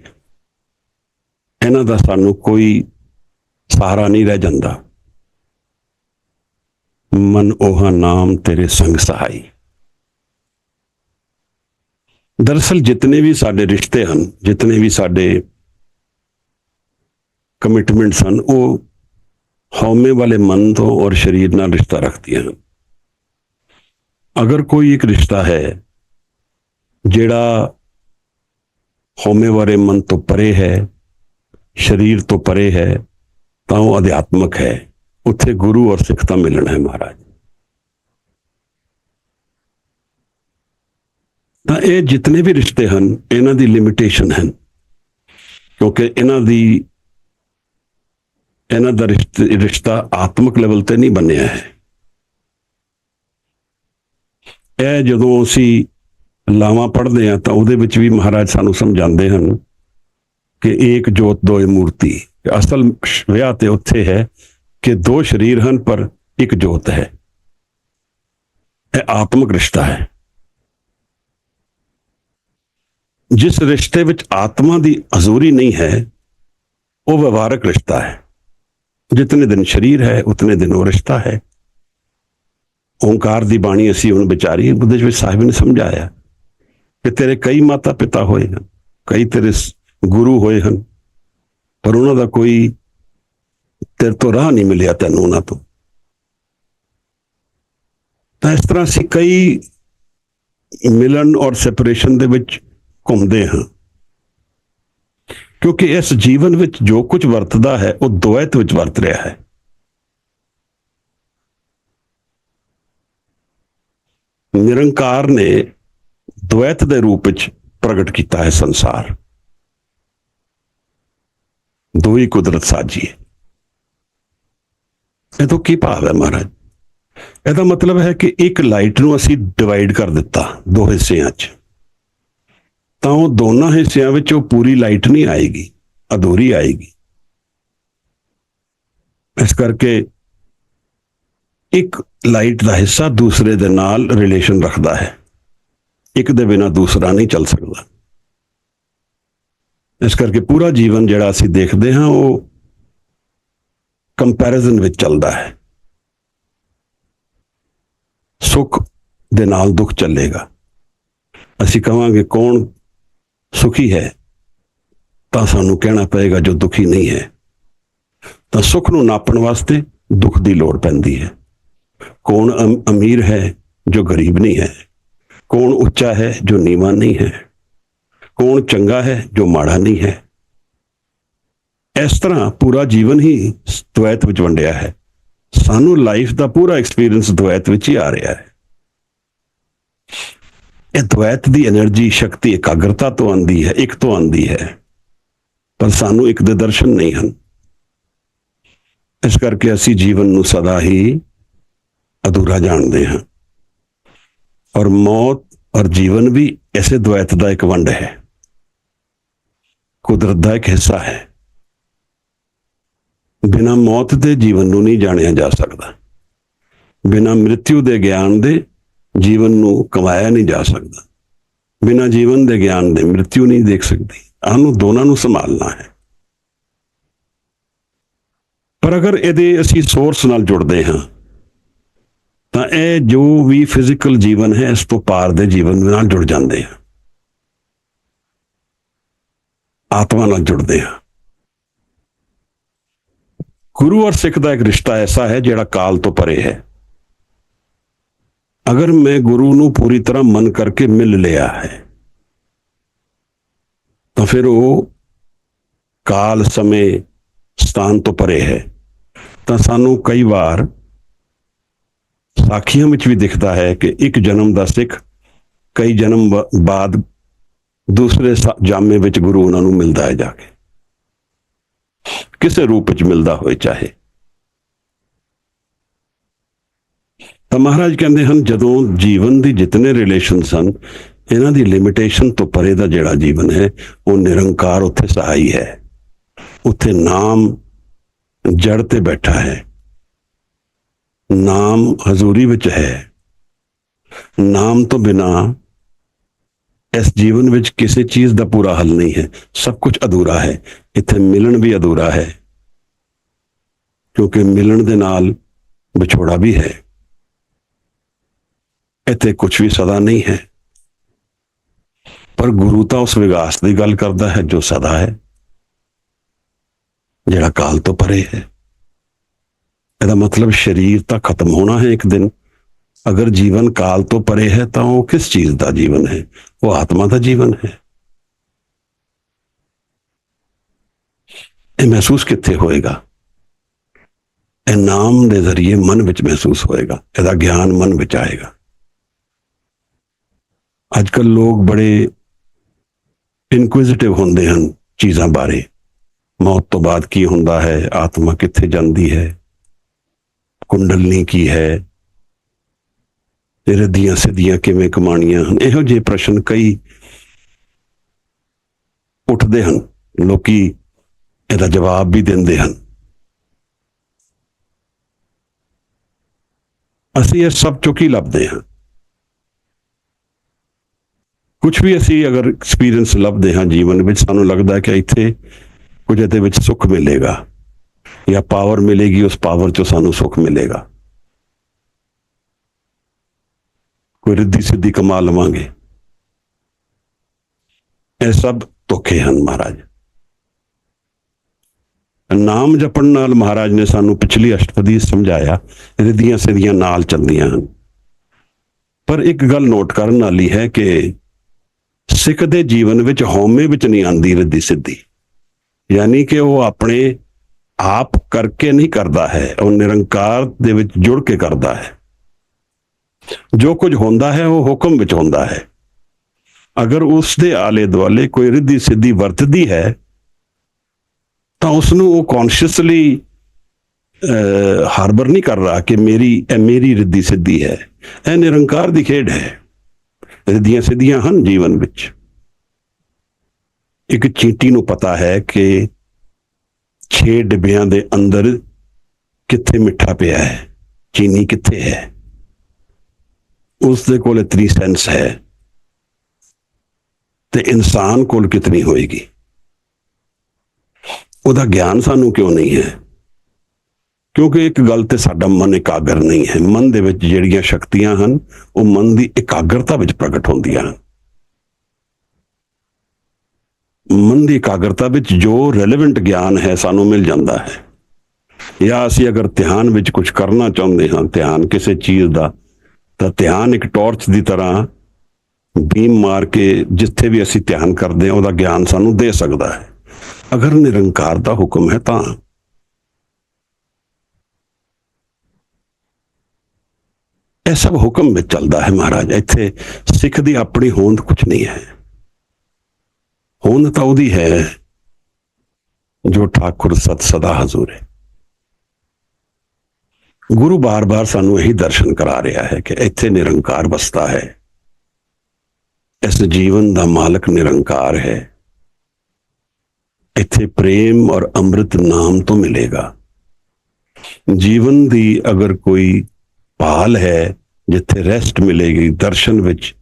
ਇਹਨਾਂ ਦਾ ਸਾਨੂੰ ਕੋਈ ਸਹਾਰਾ ਨਹੀਂ ਰਹਿ ਜਾਂਦਾ। ਮਨ ਓਹਾ ਨਾਮ ਤੇਰੇ ਸੰਗ ਸਹਾਈ। ਦਰਅਸਲ ਜਿਤਨੇ ਵੀ ਸਾਡੇ ਰਿਸ਼ਤੇ ਹਨ, ਜਿਤਨੇ ਵੀ ਸਾਡੇ ਕਮਿਟਮੈਂਟਸ ਹਨ, ਉਹ ਹਉਮੈ ਵਾਲੇ ਮਨ ਤੋਂ ਔਰ ਸਰੀਰ ਨਾਲ ਰਿਸ਼ਤਾ ਰੱਖਦੀਆਂ ਹਨ। ਅਗਰ ਕੋਈ ਇੱਕ ਰਿਸ਼ਤਾ ਹੈ ਜਿਹੜਾ ਹਉਮੈ ਵਾਲੇ ਮਨ ਤੋਂ ਪਰੇ ਹੈ, ਸਰੀਰ ਤੋਂ ਪਰੇ ਹੈ, ਤਾਂ ਉਹ ਅਧਿਆਤਮਕ ਹੈ। ਉੱਥੇ ਗੁਰੂ ਔਰ ਸਿੱਖ ਤਾਂ ਮਿਲਣਾ ਹੈ ਮਹਾਰਾਜ। ਤਾਂ ਇਹ ਜਿਤਨੇ ਵੀ ਰਿਸ਼ਤੇ ਹਨ, ਇਹਨਾਂ ਦੀ ਲਿਮਿਟੇਸ਼ਨ ਹਨ, ਕਿਉਂਕਿ ਇਹਨਾਂ ਦਾ ਰਿਸ਼ਤਾ ਆਤਮਿਕ ਲੈਵਲ ਤੇ ਨਹੀਂ ਬਣਿਆ ਹੈ। ਇਹ ਜਦੋਂ ਅਸੀਂ ਲਾਵਾਂ ਪੜ੍ਹਦੇ ਹਾਂ ਤਾਂ ਉਹਦੇ ਵਿੱਚ ਵੀ ਮਹਾਰਾਜ ਸਾਨੂੰ ਸਮਝਾਉਂਦੇ ਹਨ ਕਿ ਏਕ ਜੋਤ ਦੋਇ ਮੂਰਤੀ। ਅਸਲ ਵਿਆਹ ਤੇ ਉੱਥੇ ਹੈ ਕਿ ਦੋ ਸਰੀਰ ਹਨ ਪਰ ਇੱਕ ਜੋਤ ਹੈ। ਇਹ ਆਤਮਿਕ ਰਿਸ਼ਤਾ ਹੈ। ਜਿਸ ਰਿਸ਼ਤੇ ਵਿੱਚ ਆਤਮਾ ਦੀ ਹਜ਼ੂਰੀ ਨਹੀਂ ਹੈ, ਉਹ ਵਿਵਹਾਰਕ ਰਿਸ਼ਤਾ ਹੈ। ਜਿਤਨੇ ਦਿਨ ਸਰੀਰ ਹੈ ਉਤਨੇ ਦਿਨ ਉਹ ਰਿਸ਼ਤਾ ਹੈ। ਓਂਕਾਰ ਦੀ ਬਾਣੀ ਅਸੀਂ ਹੁਣ ਵਿਚਾਰੀ, ਉਹਦੇ ਵਿੱਚ ਸਾਹਿਬ ਨੇ ਸਮਝਾਇਆ ਕਿ ਤੇਰੇ ਕਈ ਮਾਤਾ ਪਿਤਾ ਹੋਏ ਹਨ, ਕਈ ਤੇਰੇ ਗੁਰੂ ਹੋਏ ਹਨ, ਪਰ ਉਹਨਾਂ ਦਾ ਕੋਈ ਤੇਰੇ ਤੋਂ ਰਾਹ ਨਹੀਂ ਮਿਲਿਆ ਤੈਨੂੰ ਉਹਨਾਂ ਤੋਂ। ਤਾਂ ਇਸ ਤਰ੍ਹਾਂ ਅਸੀਂ ਕਈ ਮਿਲਣ ਔਰ ਸੈਪਰੇਸ਼ਨ ਦੇ ਵਿੱਚ ਘੁੰਮਦੇ ਹਾਂ, ਕਿਉਂਕਿ ਇਸ ਜੀਵਨ ਵਿੱਚ ਜੋ ਕੁਝ ਵਰਤਦਾ ਹੈ ਉਹ ਦੁਵੈਤ ਵਿੱਚ ਵਰਤ ਰਿਹਾ ਹੈ। ਨਿਰੰਕਾਰ ਨੇ ਦੁਵੈਤ ਦੇ ਰੂਪ ਵਿੱਚ ਪ੍ਰਗਟ ਕੀਤਾ ਹੈ ਸੰਸਾਰ। ਦੋ ਹੀ ਕੁਦਰਤ ਸਾਜੀ ਹੈ। ਇਹ ਤੋਂ ਕੀ ਭਾਵ ਹੈ ਮਹਾਰਾਜ? ਇਹਦਾ ਮਤਲਬ ਹੈ ਕਿ ਇੱਕ ਲਾਈਟ ਨੂੰ ਅਸੀਂ ਡਿਵਾਈਡ ਕਰ ਦਿੱਤਾ ਦੋ ਹਿੱਸਿਆਂ 'ਚ, ਤਾਂ ਉਹ ਦੋਨਾਂ ਹਿੱਸਿਆਂ ਵਿੱਚ ਉਹ ਪੂਰੀ ਲਾਈਟ ਨਹੀਂ ਆਏਗੀ, ਅਧੂਰੀ ਆਏਗੀ। ਇਸ ਕਰਕੇ ਇੱਕ ਲਾਈਟ ਦਾ ਹਿੱਸਾ ਦੂਸਰੇ ਦੇ ਨਾਲ ਰਿਲੇਸ਼ਨ ਰੱਖਦਾ ਹੈ। ਇੱਕ ਦੇ ਬਿਨਾਂ ਦੂਸਰਾ ਨਹੀਂ ਚੱਲ ਸਕਦਾ। ਇਸ ਕਰਕੇ ਪੂਰਾ ਜੀਵਨ ਜਿਹੜਾ ਅਸੀਂ ਦੇਖਦੇ ਹਾਂ ਉਹ ਕੰਪੈਰੀਜ਼ਨ ਵਿੱਚ ਚੱਲਦਾ ਹੈ। ਸੁੱਖ ਦੇ ਨਾਲ ਦੁੱਖ ਚੱਲੇਗਾ। ਅਸੀਂ ਕਹਾਂਗੇ ਕੌਣ ਸੁਖੀ ਹੈ, ਤਾਂ ਸਾਨੂੰ ਕਹਿਣਾ ਪਏਗਾ ਜੋ ਦੁਖੀ ਨਹੀਂ ਹੈ। ਤਾਂ ਸੁੱਖ ਨੂੰ ਨਾਪਣ ਵਾਸਤੇ ਦੁੱਖ ਦੀ ਲੋੜ ਪੈਂਦੀ ਹੈ। ਕੌਣ ਅਮੀਰ ਹੈ ਜੋ ਗਰੀਬ ਨਹੀਂ ਹੈ, ਕੌਣ ਉੱਚਾ ਹੈ ਜੋ ਨੀਵਾਂ ਨਹੀਂ ਹੈ, ਕੌਣ ਚੰਗਾ ਹੈ ਜੋ ਮਾੜਾ ਨਹੀਂ ਹੈ। ਇਸ ਤਰ੍ਹਾਂ ਪੂਰਾ ਜੀਵਨ ਹੀ ਦੁਵੈਤ ਵਿੱਚ ਵੰਡਿਆ ਹੈ। ਸਾਨੂੰ ਲਾਈਫ ਦਾ ਪੂਰਾ ਐਕਸਪੀਰੀਅੰਸ ਦੁਵੈਤ ਵਿੱਚ ਹੀ ਆ ਰਿਹਾ ਹੈ। ਇਹ ਦੁਵੈਤ ਦੀ એનર્ਜੀ, ਸ਼ਕਤੀ ਇਕਾਗਰਤਾ ਤੋਂ ਆਉਂਦੀ ਹੈ, ਇੱਕ ਤੋਂ ਆਉਂਦੀ ਹੈ, ਪਰ ਸਾਨੂੰ ਇੱਕ ਦੇ ਦਰਸ਼ਨ ਨਹੀਂ ਹਨ। ਇਸ ਕਰਕੇ ਅਸੀਂ ਜੀਵਨ ਨੂੰ ਸਦਾ ਹੀ ਅਧੂਰਾ ਜਾਣਦੇ ਹਾਂ, ਔਰ ਮੌਤ ਔਰ ਜੀਵਨ ਵੀ ਐਸੇ द्वैत ਦਾ ਇੱਕ ਵੰਡ ਹੈ, ਕੁਦਰਤ ਦਾ ਇੱਕ ਹਿੱਸਾ ਹੈ। ਬਿਨਾਂ ਮੌਤ ਦੇ ਜੀਵਨ ਨੂੰ ਨਹੀਂ ਜਾਣਿਆ ਜਾ ਸਕਦਾ, ਬਿਨਾਂ ਮ੍ਰਿਤਿੂ ਦੇ ਗਿਆਨ ਦੇ ਜੀਵਨ ਨੂੰ ਕਮਾਇਆ ਨਹੀਂ ਜਾ ਸਕਦਾ, ਬਿਨਾਂ ਜੀਵਨ ਦੇ ਗਿਆਨ ਦੇ ਮ੍ਰਿਤਿੂ ਨਹੀਂ ਦੇਖ ਸਕਦੀ। ਸਾਨੂੰ ਦੋਨਾਂ ਨੂੰ ਸੰਭਾਲਣਾ ਹੈ। ਪਰ ਅਗਰ ਇਹਦੇ ਅਸੀਂ ਸੋਰਸ ਨਾਲ ਜੁੜਦੇ ਹਾਂ ਤਾਂ ਇਹ ਜੋ ਵੀ ਫਿਜ਼ੀਕਲ ਜੀਵਨ ਹੈ ਇਸ ਤੋਂ ਪਾਰ ਦੇ ਜੀਵਨ ਨਾਲ ਜੁੜ ਜਾਂਦੇ ਆ, ਆਤਮਾ ਨਾਲ ਜੁੜਦੇ ਆ। ਗੁਰੂ ਔਰ ਸਿੱਖ ਦਾ ਇੱਕ ਰਿਸ਼ਤਾ ਐਸਾ ਹੈ ਜਿਹੜਾ ਕਾਲ ਤੋਂ ਪਰੇ ਹੈ। ਅਗਰ ਮੈਂ ਗੁਰੂ ਨੂੰ ਪੂਰੀ ਤਰ੍ਹਾਂ ਮਨ ਕਰਕੇ ਮਿਲ ਲਿਆ ਹੈ ਤਾਂ ਫਿਰ ਉਹ ਕਾਲ ਸਮੇਂ ਸਥਾਨ ਤੋਂ ਪਰੇ ਹੈ। ਤਾਂ ਸਾਨੂੰ ਕਈ ਵਾਰ ਸਾਖੀਆਂ ਵਿੱਚ ਵੀ ਦਿਖਦਾ ਹੈ ਕਿ ਇੱਕ ਜਨਮ ਦਾ ਸਿੱਖ ਕਈ ਜਨਮ ਬਾਅਦ ਦੂਸਰੇ ਜਾਮੇ ਵਿੱਚ ਗੁਰੂ ਉਹਨਾਂ ਨੂੰ ਮਿਲਦਾ ਹੈ, ਜਾ ਕੇ ਕਿਸੇ ਰੂਪ ਵਿੱਚ ਮਿਲਦਾ ਹੋਏ ਚਾਹੇ। ਤਾਂ ਮਹਾਰਾਜ ਕਹਿੰਦੇ ਹਨ ਜਦੋਂ ਜੀਵਨ ਦੀ ਜਿਤਨੇ ਰਿਲੇਸ਼ਨ ਸਨ, ਇਹਨਾਂ ਦੀ ਲਿਮਿਟੇਸ਼ਨ ਤੋਂ ਪਰੇ ਦਾ ਜਿਹੜਾ ਜੀਵਨ ਹੈ ਉਹ ਨਿਰੰਕਾਰ ਉੱਥੇ ਸਹਾਈ ਹੈ। ਉੱਥੇ ਨਾਮ ਜੜ ਤੇ ਬੈਠਾ ਹੈ, ਨਾਮ ਹਜ਼ੂਰੀ ਵਿੱਚ ਹੈ। ਨਾਮ ਤੋਂ ਬਿਨਾ ਇਸ ਜੀਵਨ ਵਿੱਚ ਕਿਸੇ ਚੀਜ਼ ਦਾ ਪੂਰਾ ਹੱਲ ਨਹੀਂ ਹੈ, ਸਭ ਕੁਝ ਅਧੂਰਾ ਹੈ। ਇੱਥੇ ਮਿਲਣ ਵੀ ਅਧੂਰਾ ਹੈ, ਕਿਉਂਕਿ ਮਿਲਣ ਦੇ ਨਾਲ ਵਿਛੋੜਾ ਵੀ ਹੈ। ਇੱਥੇ ਕੁਝ ਵੀ ਸਦਾ ਨਹੀਂ ਹੈ। ਪਰ ਗੁਰੂ ਤਾਂ ਉਸ ਵਿਗਾਸ ਦੀ ਗੱਲ ਕਰਦਾ ਹੈ ਜੋ ਸਦਾ ਹੈ, ਜਿਹੜਾ ਕਾਲ ਤੋਂ ਪਰੇ ਹੈ। ਇਹਦਾ ਮਤਲਬ ਸਰੀਰ ਤਾਂ ਖਤਮ ਹੋਣਾ ਹੈ ਇੱਕ ਦਿਨ। ਅਗਰ ਜੀਵਨ ਕਾਲ ਤੋਂ ਪਰੇ ਹੈ ਤਾਂ ਉਹ ਕਿਸ ਚੀਜ਼ ਦਾ ਜੀਵਨ ਹੈ? ਉਹ ਆਤਮਾ ਦਾ ਜੀਵਨ ਹੈ। ਇਹ ਮਹਿਸੂਸ ਕਿੱਥੇ ਹੋਏਗਾ? ਇਹ ਨਾਮ ਦੇ ਜ਼ਰੀਏ ਮਨ ਵਿੱਚ ਮਹਿਸੂਸ ਹੋਏਗਾ, ਇਹਦਾ ਗਿਆਨ ਮਨ ਵਿੱਚ ਆਏਗਾ। ਅੱਜ ਕੱਲ੍ਹ ਲੋਕ ਬੜੇ ਇਨਕੁਇਜ਼ਿਟਿਵ ਹੁੰਦੇ ਹਨ ਚੀਜ਼ਾਂ ਬਾਰੇ। ਮੌਤ ਤੋਂ ਬਾਅਦ ਕੀ ਹੁੰਦਾ ਹੈ, ਆਤਮਾ ਕਿੱਥੇ ਜਾਂਦੀ ਹੈ, ਕੁੰਡਲਨੀ ਕੀ ਹੈ, ਰਿੱਧੀਆਂ ਸਿੱਧੀਆਂ ਕਿਵੇਂ ਕਮਾਣੀਆਂ ਹਨ। ਇਹੋ ਜਿਹੇ ਪ੍ਰਸ਼ਨ ਕਈ ਉੱਠਦੇ ਹਨ, ਲੋਕੀ ਇਹਦਾ ਜਵਾਬ ਵੀ ਦਿੰਦੇ ਹਨ। ਅਸੀਂ ਇਹ ਸਭ ਚੋਂ ਕੀ ਲੱਭਦੇ ਹਾਂ? ਕੁਝ ਵੀ ਅਸੀਂ ਅਗਰ ਐਕਸਪੀਰੀਅੰਸ ਲੱਭਦੇ ਹਾਂ ਜੀਵਨ ਵਿੱਚ, ਸਾਨੂੰ ਲੱਗਦਾ ਕਿ ਇੱਥੇ ਕੁਝ ਇਹਦੇ ਵਿੱਚ ਸੁੱਖ ਮਿਲੇਗਾ ਜਾਂ ਪਾਵਰ ਮਿਲੇਗੀ, ਉਸ ਪਾਵਰ ਚੋਂ ਸਾਨੂੰ ਸੁੱਖ ਮਿਲੇਗਾ, ਕੋਈ ਰਿੱਧੀ ਸਿੱਧੀ ਕਮਾ ਲਵਾਂਗੇ। ਇਹ ਸਭ ਧੋਖੇ ਹਨ। ਮਹਾਰਾਜ ਨਾਮ ਜਪਣ ਨਾਲ ਮਹਾਰਾਜ ਨੇ ਸਾਨੂੰ ਪਿਛਲੀ ਅਸ਼ਟਪਦੀ ਸਮਝਾਇਆ, ਰਿੱਧੀਆਂ ਸਿੱਧੀਆਂ ਨਾਲ ਚੱਲਦੀਆਂ ਹਨ। ਪਰ ਇੱਕ ਗੱਲ ਨੋਟ ਕਰਨ ਵਾਲੀ ਹੈ ਕਿ ਸਿੱਖ ਦੇ ਜੀਵਨ ਵਿੱਚ ਹਉਮੈ ਵਿੱਚ ਨਹੀਂ ਆਉਂਦੀ ਰਿੱਧੀ ਸਿੱਧੀ, ਯਾਨੀ ਕਿ ਉਹ ਆਪਣੇ ਆਪ ਕਰਕੇ ਨਹੀਂ ਕਰਦਾ ਹੈ, ਉਹ ਨਿਰੰਕਾਰ ਦੇ ਵਿੱਚ ਜੁੜ ਕੇ ਕਰਦਾ ਹੈ। ਜੋ ਕੁਝ ਹੁੰਦਾ ਹੈ ਉਹ ਹੁਕਮ ਵਿੱਚ ਹੁੰਦਾ ਹੈ। ਅਗਰ ਉਸ ਦੇ ਆਲੇ ਦੁਆਲੇ ਕੋਈ ਰਿੱਧੀ ਸਿੱਧੀ ਵਰਤਦੀ ਹੈ ਤਾਂ ਉਸ ਨੂੰ ਉਹ ਕੌਨਸ਼ੀਅਸਲੀ ਹਾਰਬਰ ਨਹੀਂ ਕਰ ਰਹਾ ਕਿ ਮੇਰੀ ਰਿੱਧੀ ਸਿੱਧੀ ਹੈ। ਇਹ ਨਿਰੰਕਾਰ ਦੀ ਖੇਡ ਹੈ। ਰਿੱਧੀਆਂ ਸਿੱਧੀਆਂ ਹਨ ਜੀਵਨ ਵਿੱਚ। ਇੱਕ ਚੀਂਟੀ ਨੂੰ ਪਤਾ ਹੈ ਕਿ 6 ਡੱਬਿਆਂ ਦੇ ਅੰਦਰ ਕਿੱਥੇ ਮਿੱਠਾ ਪਿਆ ਹੈ, ਚੀਨੀ ਕਿੱਥੇ ਹੈ। ਉਸ ਦੇ ਕੋਲ ਇਤਨੀ ਸੈਂਸ ਹੈ ਤੇ ਇਨਸਾਨ ਕੋਲ ਕਿਤਨੀ ਹੋਏਗੀ। ਉਹਦਾ ਗਿਆਨ ਸਾਨੂੰ ਕਿਉਂ ਨਹੀਂ ਹੈ? ਕਿਉਂਕਿ ਇੱਕ ਗੱਲ ਤੇ ਸਾਡਾ ਮਨ ਇਕਾਗਰ ਨਹੀਂ ਹੈ। ਮਨ ਦੇ ਵਿੱਚ ਜਿਹੜੀਆਂ ਸ਼ਕਤੀਆਂ ਹਨ ਉਹ ਮਨ ਦੀ ਇਕਾਗਰਤਾ ਵਿੱਚ ਪ੍ਰਗਟ ਹੁੰਦੀਆਂ ਹਨ। ਮਨ ਦੀ ਇਕਾਗਰਤਾ ਵਿੱਚ ਜੋ ਰੈਲੇਵੈਂਟ ਗਿਆਨ ਹੈ ਸਾਨੂੰ ਮਿਲ ਜਾਂਦਾ ਹੈ। ਜਾਂ ਅਸੀਂ ਅਗਰ ਧਿਆਨ ਵਿੱਚ ਕੁਝ ਕਰਨਾ ਚਾਹੁੰਦੇ ਹਾਂ, ਧਿਆਨ ਕਿਸੇ ਚੀਜ਼ ਦਾ, ਤਾਂ ਧਿਆਨ ਇੱਕ ਟਾਰਚ ਦੀ ਤਰ੍ਹਾਂ ਬੀਮ ਮਾਰ ਕੇ ਜਿੱਥੇ ਵੀ ਅਸੀਂ ਧਿਆਨ ਕਰਦੇ ਹਾਂ ਉਹਦਾ ਗਿਆਨ ਸਾਨੂੰ ਦੇ ਸਕਦਾ ਹੈ, ਅਗਰ ਨਿਰੰਕਾਰ ਦਾ ਹੁਕਮ ਹੈ ਤਾਂ। ਇਹ ਸਭ ਹੁਕਮ ਵਿੱਚ ਚੱਲਦਾ ਹੈ ਮਹਾਰਾਜ। ਇੱਥੇ ਸਿੱਖ ਦੀ ਆਪਣੀ ਹੋਂਦ ਕੁਝ ਨਹੀਂ ਹੈ। ਹੋਂਦ ਤਾਂ ਉਹਦੀ ਹੈ ਜੋ ਠਾਕੁਰ ਸਤ ਸਦਾ ਹਜ਼ੂਰ ਹੈ। ਗੁਰੂ ਬਾਰ-ਬਾਰ ਸਾਨੂੰ ਇਹੀ ਦਰਸ਼ਨ ਕਰਾ ਰਿਹਾ ਹੈ ਕਿ ਇੱਥੇ ਨਿਰੰਕਾਰ ਵਸਦਾ ਹੈ। ਇਸ ਜੀਵਨ ਦਾ ਮਾਲਕ ਨਿਰੰਕਾਰ ਹੈ। ਇੱਥੇ ਪ੍ਰੇਮ ਔਰ ਅੰਮ੍ਰਿਤ ਨਾਮ ਤੋਂ ਮਿਲੇਗਾ। ਜੀਵਨ ਦੀ ਅਗਰ ਕੋਈ ਭਾਲ ਹੈ, ਜਿੱਥੇ ਰੈਸਟ ਮਿਲੇਗੀ, ਦਰਸ਼ਨ ਵਿੱਚ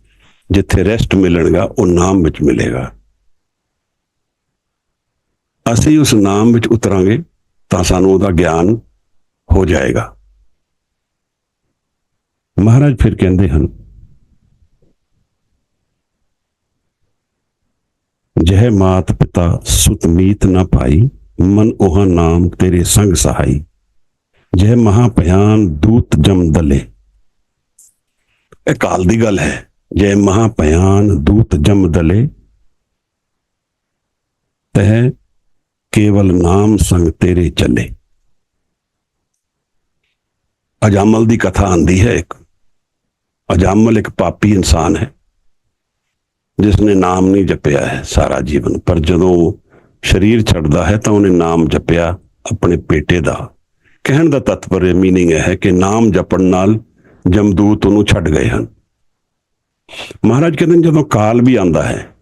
ਜਿੱਥੇ ਰੈਸਟ ਮਿਲਣਗਾ, ਉਹ ਨਾਮ ਵਿੱਚ ਮਿਲੇਗਾ। ਅਸੀਂ ਉਸ ਨਾਮ ਵਿੱਚ ਉਤਰਾਂਗੇ ਤਾਂ ਸਾਨੂੰ ਉਹਦਾ ਗਿਆਨ ਹੋ ਜਾਏਗਾ। ਮਹਾਰਾਜ ਫਿਰ ਕਹਿੰਦੇ ਹਨ, ਜਹ ਮਾਤ ਪਿਤਾ ਸੁਤ ਮੀਤ ਨਾ ਪਾਈ, ਮਨ ਉਹ ਨਾਮ ਤੇਰੇ ਸੰਗ ਸਹਾਈ। ਜਹ ਮਹਾ ਭਿਆਨ ਦੂਤ ਜਮ ਦਲੇ। ਇਹ ਕਾਲ ਦੀ ਗੱਲ ਹੈ। ਜੈ ਮਹਾ ਭਿਆਨ ਦੂਤ ਜਮ ਦਲੇ, ਤਹ ਕੇਵਲ ਨਾਮ ਸੰਗ ਤੇਰੇ ਚੱਲੇ। ਅਜਾਮਲ ਦੀ ਕਥਾ ਆਂਦੀ ਹੈ। ਇੱਕ ਅਜਾਮਲ ਇੱਕ ਪਾਪੀ ਇਨਸਾਨ ਹੈ ਜਿਸਨੇ ਨਾਮ ਨਹੀਂ ਜਪਿਆ ਹੈ ਸਾਰਾ ਜੀਵਨ, ਪਰ ਜਦੋਂ ਸਰੀਰ ਛੱਡਦਾ ਹੈ ਤਾਂ ਉਹਨੇ ਨਾਮ ਜਪਿਆ ਆਪਣੇ ਪੇਟੇ ਦਾ। ਕਹਿਣ ਦਾ ਤਤਪਰ ਮੀਨਿੰਗ ਹੈ ਕਿ ਨਾਮ ਜਪਣ ਨਾਲ ਜਮਦੂਤ ਉਹਨੂੰ ਛੱਡ ਗਏ ਹਨ। ਮਹਾਰਾਜ ਕਹਿੰਦੇ ਜਦੋਂ ਕਾਲ ਵੀ ਆਂਦਾ ਹੈ,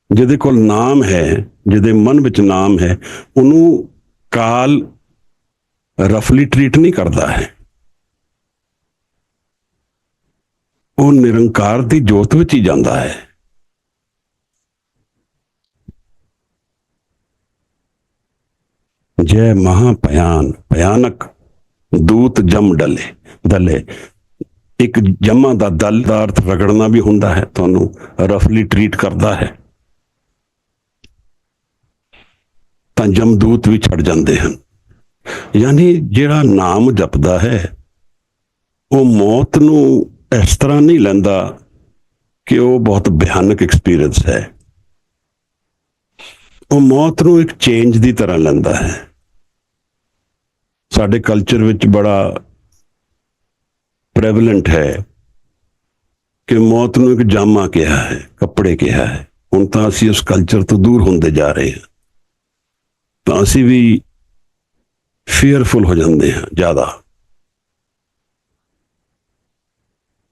ਜਿਹਦੇ ਕੋਲ ਨਾਮ ਹੈ, ਜਿਹਦੇ ਮਨ ਵਿੱਚ ਨਾਮ ਹੈ, ਉਹਨੂੰ ਕਾਲ ਰਫਲੀ ਟਰੀਟ ਨਹੀਂ ਕਰਦਾ ਹੈ। ਉਹ ਨਿਰੰਕਾਰ ਦੀ ਜੋਤ ਵਿੱਚ ਹੀ ਜਾਂਦਾ ਹੈ। ਜੈ ਮਹਾ ਭਿਆਨ, ਭਿਆਨਕ ਦੂਤ ਜਮ ਦਲੇ। ਇੱਕ ਜਮਾਂ ਦਾ ਦਲ ਦਾ ਅਰਥ ਰਗੜਨਾ ਵੀ ਹੁੰਦਾ ਹੈ, ਤੁਹਾਨੂੰ ਰਫਲੀ ਟਰੀਟ ਕਰਦਾ ਹੈ ਤਾਂ ਜਮਦੂਤ ਵੀ ਛੱਡ ਜਾਂਦੇ ਹਨ। ਯਾਨੀ ਜਿਹੜਾ ਨਾਮ ਜਪਦਾ ਹੈ ਉਹ ਮੌਤ ਨੂੰ ਇਸ ਤਰ੍ਹਾਂ ਨਹੀਂ ਲੈਂਦਾ ਕਿ ਉਹ ਬਹੁਤ ਭਿਆਨਕ ਐਕਸਪੀਰੀਅੰਸ ਹੈ। ਉਹ ਮੌਤ ਨੂੰ ਇੱਕ ਚੇਂਜ ਦੀ ਤਰ੍ਹਾਂ ਲੈਂਦਾ ਹੈ। ਸਾਡੇ ਕਲਚਰ ਵਿੱਚ ਬੜਾ ਪ੍ਰੈਵਲੈਂਟ ਹੈ ਕਿ ਮੌਤ ਨੂੰ ਇੱਕ ਜਾਮਾ ਕਿਹਾ ਹੈ, ਕੱਪੜੇ ਕਿਹਾ ਹੈ। ਹੁਣ ਤਾਂ ਅਸੀਂ ਉਸ ਕਲਚਰ ਤੋਂ ਦੂਰ ਹੁੰਦੇ ਜਾ ਰਹੇ ਹਾਂ, ਤਾਂ ਅਸੀਂ ਵੀ ਫੀਅਰਫੁਲ ਹੋ ਜਾਂਦੇ ਹਾਂ ਜ਼ਿਆਦਾ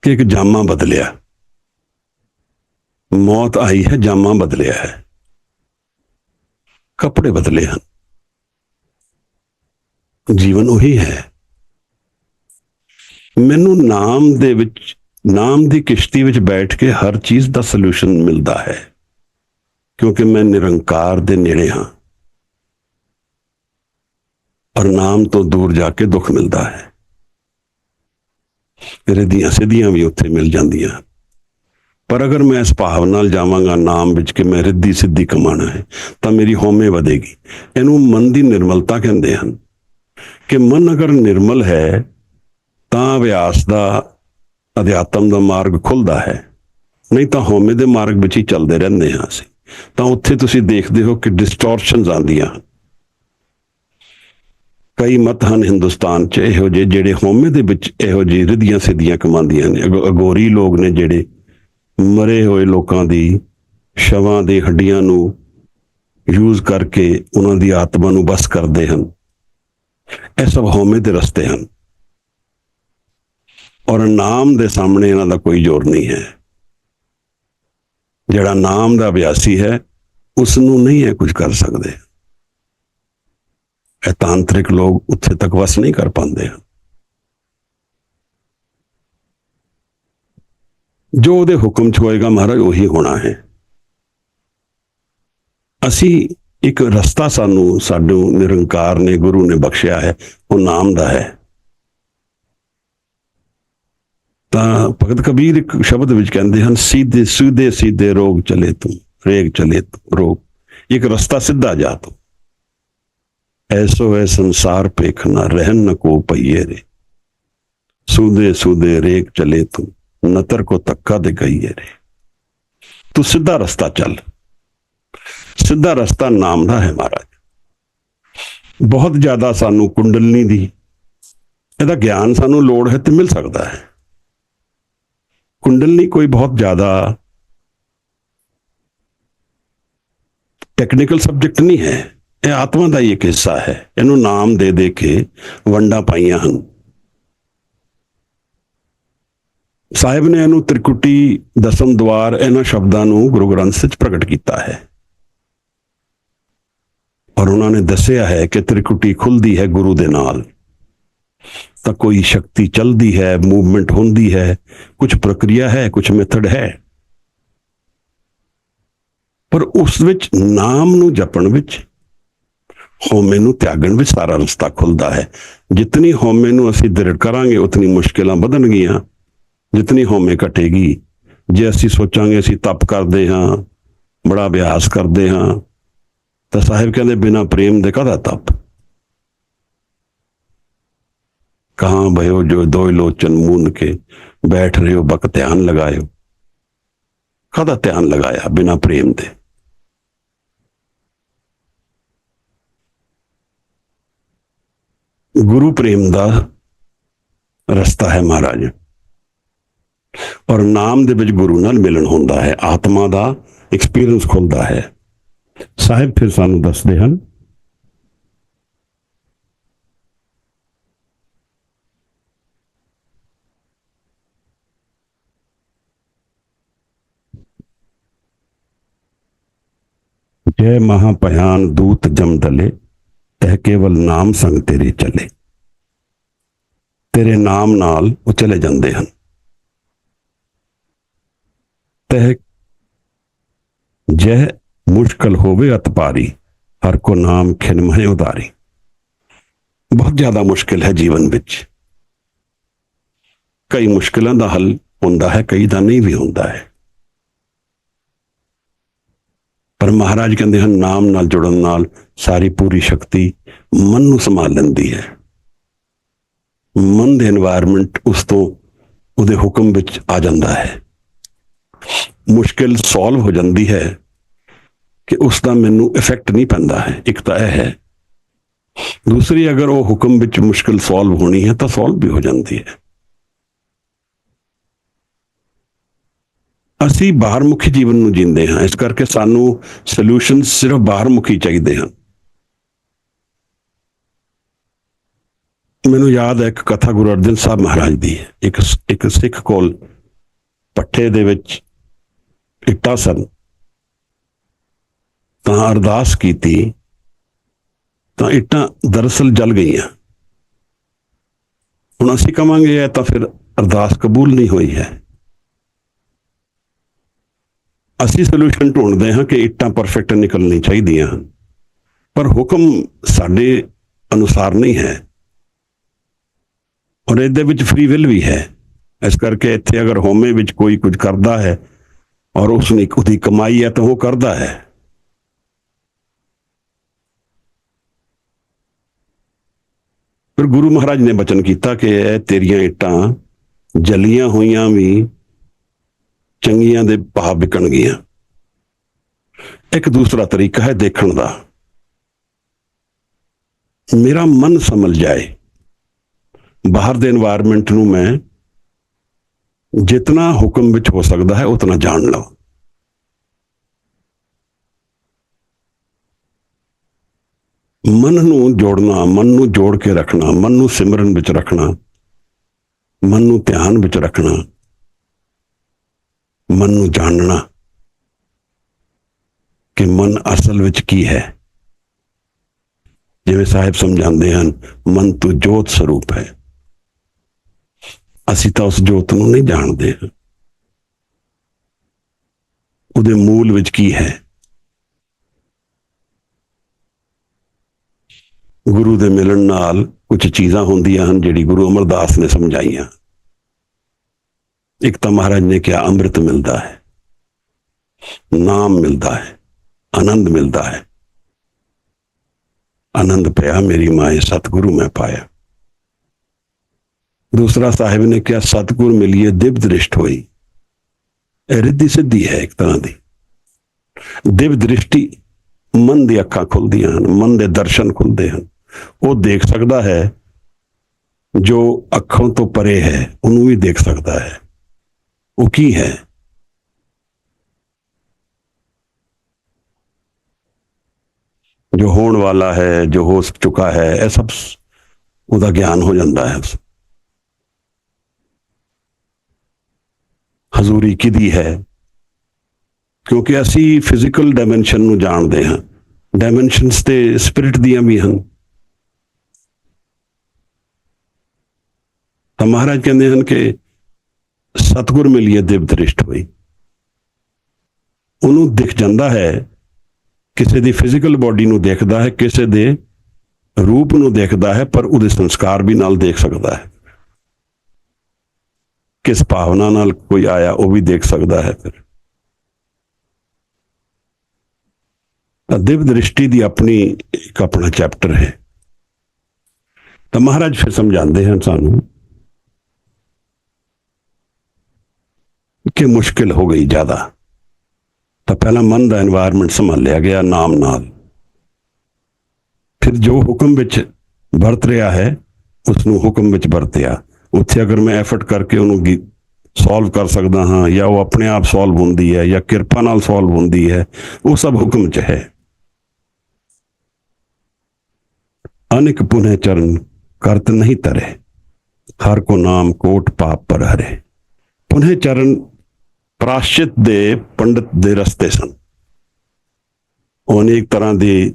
ਕਿ ਇੱਕ ਜਾਮਾ ਬਦਲਿਆ, ਮੌਤ ਆਈ ਹੈ, ਜਾਮਾ ਬਦਲਿਆ ਹੈ, ਕੱਪੜੇ ਬਦਲੇ ਹਨ। ਜੀਵਨ ਉਹੀ ਹੈ। ਮੈਨੂੰ ਨਾਮ ਦੇ ਵਿੱਚ, ਨਾਮ ਦੀ ਕਿਸ਼ਤੀ ਵਿੱਚ ਬੈਠ ਕੇ ਹਰ ਚੀਜ਼ ਦਾ ਸੋਲੂਸ਼ਨ ਮਿਲਦਾ ਹੈ, ਕਿਉਂਕਿ ਮੈਂ ਨਿਰੰਕਾਰ ਦੇ ਨੇੜੇ ਹਾਂ। ਔਰ ਨਾਮ ਤੋਂ ਦੂਰ ਜਾ ਕੇ ਦੁੱਖ ਮਿਲਦਾ ਹੈ। ਰਿੱਧੀਆਂ ਸਿੱਧੀਆਂ ਵੀ ਉੱਥੇ ਮਿਲ ਜਾਂਦੀਆਂ। ਪਰ ਅਗਰ ਮੈਂ ਇਸ ਭਾਵ ਨਾਲ ਜਾਵਾਂਗਾ ਨਾਮ ਵਿੱਚ ਕਿ ਮੈਂ ਰਿੱਧੀ ਸਿੱਧੀ ਕਮਾਣਾ ਹੈ, ਤਾਂ ਮੇਰੀ ਹਉਮੈ ਵਧੇਗੀ। ਇਹਨੂੰ ਮਨ ਦੀ ਨਿਰਮਲਤਾ ਕਹਿੰਦੇ ਹਨ ਕਿ ਮਨ ਅਗਰ ਨਿਰਮਲ ਹੈ ਤਾਂ ਅਭਿਆਸ ਦਾ, ਅਧਿਆਤਮ ਦਾ ਮਾਰਗ ਖੁੱਲਦਾ ਹੈ। ਨਹੀਂ ਤਾਂ ਹਉਮੈ ਦੇ ਮਾਰਗ ਵਿੱਚ ਹੀ ਚੱਲਦੇ ਰਹਿੰਦੇ ਹਾਂ ਅਸੀਂ। ਤਾਂ ਉੱਥੇ ਤੁਸੀਂ ਦੇਖਦੇ ਹੋ ਕਿ ਡਿਸਟੋਰਸ਼ਨਸ ਆਉਂਦੀਆਂ ਹਨ। ਕਈ ਮਤ ਹਨ ਹਿੰਦੁਸਤਾਨ 'ਚ ਇਹੋ ਜਿਹੇ ਜਿਹੜੇ ਹਉਮੈ ਦੇ ਵਿੱਚ ਇਹੋ ਜਿਹੀ ਰਿੱਧੀਆਂ ਸਿੱਧੀਆਂ ਕਮਾਉਂਦੀਆਂ ਨੇ। ਅਗੋਰੀ ਲੋਕ ਨੇ ਜਿਹੜੇ ਮਰੇ ਹੋਏ ਲੋਕਾਂ ਦੀ ਸ਼ਵਾਂ ਦੀ ਹੱਡੀਆਂ ਨੂੰ ਯੂਜ਼ ਕਰਕੇ ਉਹਨਾਂ ਦੀ ਆਤਮਾ ਨੂੰ ਬਸ ਕਰਦੇ ਹਨ। ਇਹ ਸਭ ਹਉਮੈ ਦੇ ਰਸਤੇ ਹਨ ਔਰ ਨਾਮ ਦੇ ਸਾਹਮਣੇ ਇਹਨਾਂ ਦਾ ਕੋਈ ਜ਼ੋਰ ਨਹੀਂ ਹੈ। ਜਿਹੜਾ ਨਾਮ ਦਾ ਅਭਿਆਸੀ ਹੈ ਉਸ ਨੂੰ ਨਹੀਂ ਹੈ ਕੁਝ ਕਰ ਸਕਦੇ। ਇਹ ਤਾਂਤਰਿਕ ਲੋਕ ਉੱਥੇ ਤੱਕ ਵਸ ਨਹੀਂ ਕਰ ਪਾਉਂਦੇ। ਜੋ ਉਹਦੇ ਹੁਕਮ 'ਚ ਹੋਏਗਾ ਮਹਾਰਾਜ ਉਹੀ ਹੋਣਾ ਹੈ। ਅਸੀਂ ਇੱਕ ਰਸਤਾ ਸਾਨੂੰ ਨਿਰੰਕਾਰ ਨੇ, ਗੁਰੂ ਨੇ ਬਖਸ਼ਿਆ ਹੈ, ਉਹ ਨਾਮ ਦਾ ਹੈ। ਤਾਂ ਭਗਤ ਕਬੀਰ ਇੱਕ ਸ਼ਬਦ ਵਿੱਚ ਕਹਿੰਦੇ ਹਨ, ਸੀਧੇ ਸੁਧੇ ਸੀਧੇ ਰੋਗ ਚਲੇ ਤੂੰ, ਰੇਗ ਚਲੇ ਤੂੰ ਰੋਗ। ਇੱਕ ਰਸਤਾ ਸਿੱਧਾ ਜਾ ਤੂੰ। ਐਸੋ ਹੈ ਸੰਸਾਰ ਪੇਖਣਾ, ਰਹਿਨ ਨ ਕੋ ਪਈਏ ਰੇ। ਸੁਧੇ ਸੁਧੇ ਰੇਗ ਚਲੇ ਤੂੰ, ਨਤਰ ਕੋ ਤੱਕਾ ਦੇ ਗਈਏ ਰੇ। ਤੂੰ ਸਿੱਧਾ ਰਸਤਾ ਚੱਲ। ਸਿੱਧਾ ਰਸਤਾ ਨਾਮ ਦਾ ਹੈ ਮਹਾਰਾਜ। ਬਹੁਤ ਜ਼ਿਆਦਾ ਸਾਨੂੰ ਕੁੰਡਲਨੀ ਦੀ, ਇਹਦਾ ਗਿਆਨ ਸਾਨੂੰ ਲੋੜ ਹੈ ਤੇ ਮਿਲ ਸਕਦਾ ਹੈ। ਕੁੰਡਲਨੀ ਕੋਈ ਬਹੁਤ ਜ਼ਿਆਦਾ ਟੈਕਨੀਕਲ ਸਬਜੈਕਟ ਨਹੀਂ ਹੈ। ਇਹ ਆਤਮਾ ਦਾ ਹੀ ਇੱਕ ਹਿੱਸਾ ਹੈ। ਇਹਨੂੰ ਨਾਮ ਦੇ ਦੇ ਕੇ ਵੰਡਾਂ ਪਾਈਆਂ ਹਨ ਸਾਹਿਬ ਨੇ ਇਹਨੂੰ ਤ੍ਰਿਕੁਟੀ, ਦਸਮ ਦਵਾਰ, ਇਹਨਾਂ ਸ਼ਬਦਾਂ ਨੂੰ ਗੁਰੂ ਗ੍ਰੰਥ ਸਾਹਿਬ 'ਚ ਪ੍ਰਗਟ ਕੀਤਾ ਹੈ ਔਰ ਉਹਨਾਂ ਨੇ ਦੱਸਿਆ ਹੈ ਕਿ ਤ੍ਰਿਕੁਟੀ ਖੁੱਲਦੀ ਹੈ ਗੁਰੂ ਦੇ ਨਾਲ ਤਾਂ ਕੋਈ ਸ਼ਕਤੀ ਚਲਦੀ ਹੈ, ਮੂਵਮੈਂਟ ਹੁੰਦੀ ਹੈ, ਕੁਝ ਪ੍ਰਕਿਰਿਆ ਹੈ, ਕੁਝ ਮੈਥਡ ਹੈ। ਪਰ ਉਸ ਵਿੱਚ ਨਾਮ ਨੂੰ ਜਪਣ ਵਿੱਚ, ਹਉਮੈ ਨੂੰ ਤਿਆਗਣ ਵਿੱਚ ਸਾਰਾ ਰਸਤਾ ਖੁੱਲਦਾ ਹੈ। ਜਿਤਨੀ ਹਉਮੈ ਨੂੰ ਅਸੀਂ ਦ੍ਰਿੜ ਕਰਾਂਗੇ ਉਤਨੀ ਮੁਸ਼ਕਿਲਾਂ ਵਧਣਗੀਆਂ, ਜਿਤਨੀ ਹਉਮੈ ਘਟੇਗੀ। ਜੇ ਅਸੀਂ ਸੋਚਾਂਗੇ ਅਸੀਂ ਤਪ ਕਰਦੇ ਹਾਂ, ਬੜਾ ਅਭਿਆਸ ਕਰਦੇ ਹਾਂ, ਤਾਂ ਸਾਹਿਬ ਕਹਿੰਦੇ ਬਿਨਾਂ ਪ੍ਰੇਮ ਦੇ ਕਾਹਦਾ ਤਪ। ਕਹਾਂ भयो ਜੋ ਦੋਇ ਲੋਚਨ ਮੂੰਦ ਕੇ ਬੈਠ ਰਹੇ ਹੋ ਬਕ ਧਿਆਨ ਲਗਾਇਓ। ਕਾਹਦਾ ਧਿਆਨ ਲਗਾਇਆ ਬਿਨਾਂ ਪ੍ਰੇਮ ਦੇ। ਗੁਰੂ ਪ੍ਰੇਮ ਦਾ ਰਸਤਾ ਹੈ ਮਹਾਰਾਜ, ਔਰ ਨਾਮ ਦੇ ਵਿੱਚ ਗੁਰੂ ਨਾਲ ਮਿਲਣ ਹੁੰਦਾ ਹੈ, ਆਤਮਾ ਦਾ ਐਕਸਪੀਰੀਅੰਸ ਖੁੱਲਦਾ ਹੈ। ਸਾਹਿਬ ਫਿਰ ਸਾਨੂੰ ਦੱਸਦੇ ਹਨ ਜੈ ਮਹਾ ਭयान ਦੂਤ ਜਮ ਦਲੇ ਤਹਿ ਕੇਵਲ ਨਾਮ ਸੰਗ ਤੇਰੇ ਚਲੇ। ਤੇਰੇ ਨਾਮ ਨਾਲ ਉਹ ਚਲੇ ਜਾਂਦੇ ਹਨ। ਤਹਿ ਜੈ ਮੁਸ਼ਕਲ ਹੋਵੇ ਅਤ ਭਾਰੀ ਹਰ ਕੋ ਨਾਮ ਖਿਨ ਮਹਿ ਉਦਾਰੀ। ਬਹੁਤ ਜ਼ਿਆਦਾ ਮੁਸ਼ਕਿਲ ਹੈ ਜੀਵਨ ਵਿੱਚ। ਕਈ ਮੁਸ਼ਕਿਲਾਂ ਦਾ ਹੱਲ ਹੁੰਦਾ ਹੈ, ਕਈ ਦਾ ਨਹੀਂ ਵੀ ਹੁੰਦਾ ਹੈ। ਪਰ ਮਹਾਰਾਜ ਕਹਿੰਦੇ ਹਨ ਨਾਮ ਨਾਲ ਜੁੜਨ ਨਾਲ ਸਾਰੀ ਪੂਰੀ ਸ਼ਕਤੀ ਮਨ ਨੂੰ ਸੰਭਾਲ ਲੈਂਦੀ ਹੈ। ਮਨ ਦੇ এনवायरमेंट ਉਸ ਤੋਂ ਉਹਦੇ ਹੁਕਮ ਵਿੱਚ ਆ ਜਾਂਦਾ ਹੈ। ਮੁਸ਼ਕਿਲ ਸੋਲਵ ਹੋ ਜਾਂਦੀ ਹੈ ਕਿ ਉਸ ਦਾ ਮੈਨੂੰ ਇਫੈਕਟ ਨਹੀਂ ਪੈਂਦਾ ਹੈ। ਇੱਕ ਤਾਂ ਇਹ ਹੈ। ਦੂਸਰੀ, ਅਗਰ ਉਹ ਹੁਕਮ ਵਿੱਚ ਮੁਸ਼ਕਿਲ ਸੋਲਵ ਹੋਣੀ ਹੈ ਤਾਂ ਸੋਲਵ ਵੀ ਹੋ ਜਾਂਦੀ ਹੈ। ਅਸੀਂ ਬਾਹਰ ਮੁਖੀ ਜੀਵਨ ਨੂੰ ਜੀਂਦੇ ਹਾਂ, ਇਸ ਕਰਕੇ ਸਾਨੂੰ ਸੋਲੂਸ਼ਨ ਸਿਰਫ ਬਾਹਰ ਮੁਖੀ ਚਾਹੀਦੇ ਹਨ। ਮੈਨੂੰ ਯਾਦ ਹੈ ਇੱਕ ਕਥਾ ਗੁਰੂ ਅਰਜਨ ਸਾਹਿਬ ਮਹਾਰਾਜ ਦੀ। ਇੱਕ ਸਿੱਖ ਕੋਲ ਪੱਠੇ ਦੇ ਵਿੱਚ ਇੱਟਾਂ ਸਨ, ਤਾਂ ਅਰਦਾਸ ਕੀਤੀ ਤਾਂ ਇੱਟਾਂ ਦਰਅਸਲ ਜਲ ਗਈਆਂ। ਹੁਣ ਅਸੀਂ ਕਵਾਂਗੇ ਇਹ ਤਾਂ ਫਿਰ ਅਰਦਾਸ ਕਬੂਲ ਨਹੀਂ ਹੋਈ ਹੈ। ਅਸੀਂ ਸੋਲੂਸ਼ਨ ਢੂੰਡਦੇ ਹਾਂ ਕਿ ਇੱਟਾਂ ਪਰਫੈਕਟ ਨਿਕਲਣੀ ਚਾਹੀਦੀਆਂ ਹਨ, ਪਰ ਹੁਕਮ ਸਾਡੇ ਅਨੁਸਾਰ ਨਹੀਂ ਹੈ ਔਰ ਇਹਦੇ ਵਿੱਚ ਫ੍ਰੀ ਵਿਲ ਵੀ ਹੈ। ਇਸ ਕਰਕੇ ਇੱਥੇ ਅਗਰ ਹਉਮੈ ਵਿੱਚ ਕੋਈ ਕੁਝ ਕਰਦਾ ਹੈ ਔਰ ਉਸ ਨੇ ਉਹਦੀ ਕਮਾਈ ਹੈ ਤਾਂ ਉਹ ਕਰਦਾ ਹੈ। ਫਿਰ ਗੁਰੂ ਮਹਾਰਾਜ ਨੇ ਬਚਨ ਕੀਤਾ ਕਿ ਇਹ ਤੇਰੀਆਂ ਇੱਟਾਂ ਜਲੀਆਂ ਹੋਈਆਂ ਵੀ ਚੰਗੀਆਂ ਦੇ ਭਾਅ ਵਿਕਣਗੀਆਂ। ਇੱਕ ਦੂਸਰਾ ਤਰੀਕਾ ਹੈ ਦੇਖਣ ਦਾ। ਮੇਰਾ ਮਨ ਸਮਝ ਜਾਏ, ਬਾਹਰ ਦੇ এনवायरमेंट ਨੂੰ ਮੈਂ ਜਿਤਨਾ ਹੁਕਮ ਵਿੱਚ ਹੋ ਸਕਦਾ ਹੈ ਉਤਨਾ ਜਾਣ ਲਵਾਂ। ਮਨ ਨੂੰ ਜੋੜਨਾ, ਮਨ ਨੂੰ ਜੋੜ ਕੇ ਰੱਖਣਾ, ਮਨ ਨੂੰ ਸਿਮਰਨ ਵਿੱਚ ਰੱਖਣਾ, ਮਨ ਨੂੰ ਧਿਆਨ ਵਿੱਚ ਰੱਖਣਾ, ਮਨ ਨੂੰ ਜਾਣਨਾ ਕਿ ਮਨ ਅਸਲ ਵਿੱਚ ਕੀ ਹੈ। ਜਿਵੇਂ ਸਾਹਿਬ ਸਮਝਾਉਂਦੇ ਹਨ, ਮਨ ਤੋਂ ਜੋਤ ਸਰੂਪ ਹੈ। ਅਸੀਂ ਤਾਂ ਉਸ ਜੋਤ ਨੂੰ ਨਹੀਂ ਜਾਣਦੇ ਹਾਂ, ਉਹਦੇ ਮੂਲ ਵਿੱਚ ਕੀ ਹੈ। ਗੁਰੂ ਦੇ ਮਿਲਣ ਨਾਲ ਕੁਝ ਚੀਜ਼ਾਂ ਹੁੰਦੀਆਂ ਹਨ ਜਿਹੜੀ ਗੁਰੂ ਅਮਰਦਾਸ ਨੇ ਸਮਝਾਈਆਂ। ਇੱਕ ਤਾਂ ਮਹਾਰਾਜ ਨੇ ਕਿਹਾ ਅੰਮ੍ਰਿਤ ਮਿਲਦਾ ਹੈ, ਨਾਮ ਮਿਲਦਾ ਹੈ, ਆਨੰਦ ਮਿਲਦਾ ਹੈ। ਆਨੰਦ ਪਿਆ ਮੇਰੀ ਮਾਏ ਸਤਿਗੁਰੂ ਮੈਂ ਪਾਇਆ। ਦੂਸਰਾ ਸਾਹਿਬ ਨੇ ਕਿਹਾ ਸਤਿਗੁਰ ਮਿਲੀਏ ਦਿਵ ਦ੍ਰਿਸ਼ਟ ਹੋਈ। ਇਹ ਰਿੱਧੀ ਸਿੱਧੀ ਹੈ ਇੱਕ ਤਰ੍ਹਾਂ ਦੀ। ਦਿਵ ਦ੍ਰਿਸ਼ਟੀ, ਮਨ ਦੀ ਅੱਖਾਂ ਖੁੱਲਦੀਆਂ ਹਨ, ਮਨ ਦੇ ਦਰਸ਼ਨ ਖੁੱਲਦੇ ਹਨ। ਉਹ ਦੇਖ ਸਕਦਾ ਹੈ ਜੋ ਅੱਖਾਂ ਤੋਂ ਪਰੇ ਹੈ, ਉਹਨੂੰ ਵੀ ਦੇਖ ਸਕਦਾ ਹੈ। ਉਹ ਕੀ ਹੈ? ਜੋ ਹੋਣ ਵਾਲਾ ਹੈ, ਜੋ ਹੋ ਚੁੱਕਾ ਹੈ, ਇਹ ਸਭ ਉਹਦਾ ਗਿਆਨ ਹੋ ਜਾਂਦਾ ਹੈ। ਹਜ਼ੂਰੀ ਕਿਹਦੀ ਹੈ, ਕਿਉਂਕਿ ਅਸੀਂ ਫਿਜ਼ੀਕਲ ਡਾਇਮੈਂਸ਼ਨ ਨੂੰ ਜਾਣਦੇ ਹਾਂ, ਡਾਇਮੈਂਸ਼ਨਸ ਤੇ ਸਪਿਰਿਟ ਦੀਆਂ ਵੀ ਹਨ। ਤਾਂ ਮਹਾਰਾਜ ਕਹਿੰਦੇ ਹਨ ਕਿ ਸਤਿਗੁਰ ਮਿਲੀਏ ਦਿਵ ਦ੍ਰਿਸ਼ਟ ਹੋਈ। ਉਹਨੂੰ ਦਿਖ ਜਾਂਦਾ ਹੈ, ਕਿਸੇ ਦੀ ਫਿਜ਼ੀਕਲ ਬੋਡੀ ਨੂੰ ਦੇਖਦਾ ਹੈ, ਕਿਸੇ ਦੇ ਰੂਪ ਨੂੰ ਦੇਖਦਾ ਹੈ, ਪਰ ਉਹਦੇ ਸੰਸਕਾਰ ਵੀ ਨਾਲ ਦੇਖ ਸਕਦਾ ਹੈ। ਕਿਸ ਭਾਵਨਾ ਨਾਲ ਕੋਈ ਆਇਆ ਉਹ ਵੀ ਦੇਖ ਸਕਦਾ ਹੈ। ਫਿਰ ਦਿਵ ਦ੍ਰਿਸ਼ਟੀ ਦੀ ਇੱਕ ਆਪਣਾ ਚੈਪਟਰ ਹੈ। ਤਾਂ ਮਹਾਰਾਜ ਫਿਰ ਸਮਝਾਉਂਦੇ ਹਨ ਸਾਨੂੰ ਕਿ ਮੁਸ਼ਕਿਲ ਹੋ ਗਈ ਜ਼ਿਆਦਾ। ਤਾਂ ਪਹਿਲਾਂ ਮਨ ਦਾ এনवायरमेंट ਸੰਭਾਲਿਆ ਗਿਆ ਨਾਮ ਨਾਲ, ਫਿਰ ਜੋ ਹੁਕਮ ਵਿੱਚ ਵਰਤ ਰਿਹਾ ਹੈ ਉਸ ਨੂੰ ਹੁਕਮ ਵਿੱਚ ਵਰਤਿਆ। ਉੱਥੇ ਅਗਰ ਮੈਂ ਐਫਰਟ ਕਰਕੇ ਉਹਨੂੰ ਸੋਲਵ ਕਰ ਸਕਦਾ ਹਾਂ, ਜਾਂ ਉਹ ਆਪਣੇ ਆਪ ਸੋਲਵ ਹੁੰਦੀ ਹੈ, ਜਾਂ ਕਿਰਪਾ ਨਾਲ ਸੋਲਵ ਹੁੰਦੀ ਹੈ, ਉਹ ਸਭ ਹੁਕਮ 'ਚ ਹੈ। ਅਨੇਕ ਪੁਨਹ ਚਰਨ ਕਰਤ ਨਹੀਂ ਤਰੇ, ਹਰ ਕੋ ਨਾਮ ਕੋਟ ਪਾਪ ਪਰ ਹਰੇ। ਪੁਨਹ ਚਰਨ ਪ੍ਰਾਸ਼ਚਿਤ ਦੇ ਪੰਡਤ ਦੇ ਰਸਤੇ ਸਨ। ਅਨੇਕ ਤਰ੍ਹਾਂ ਦੀ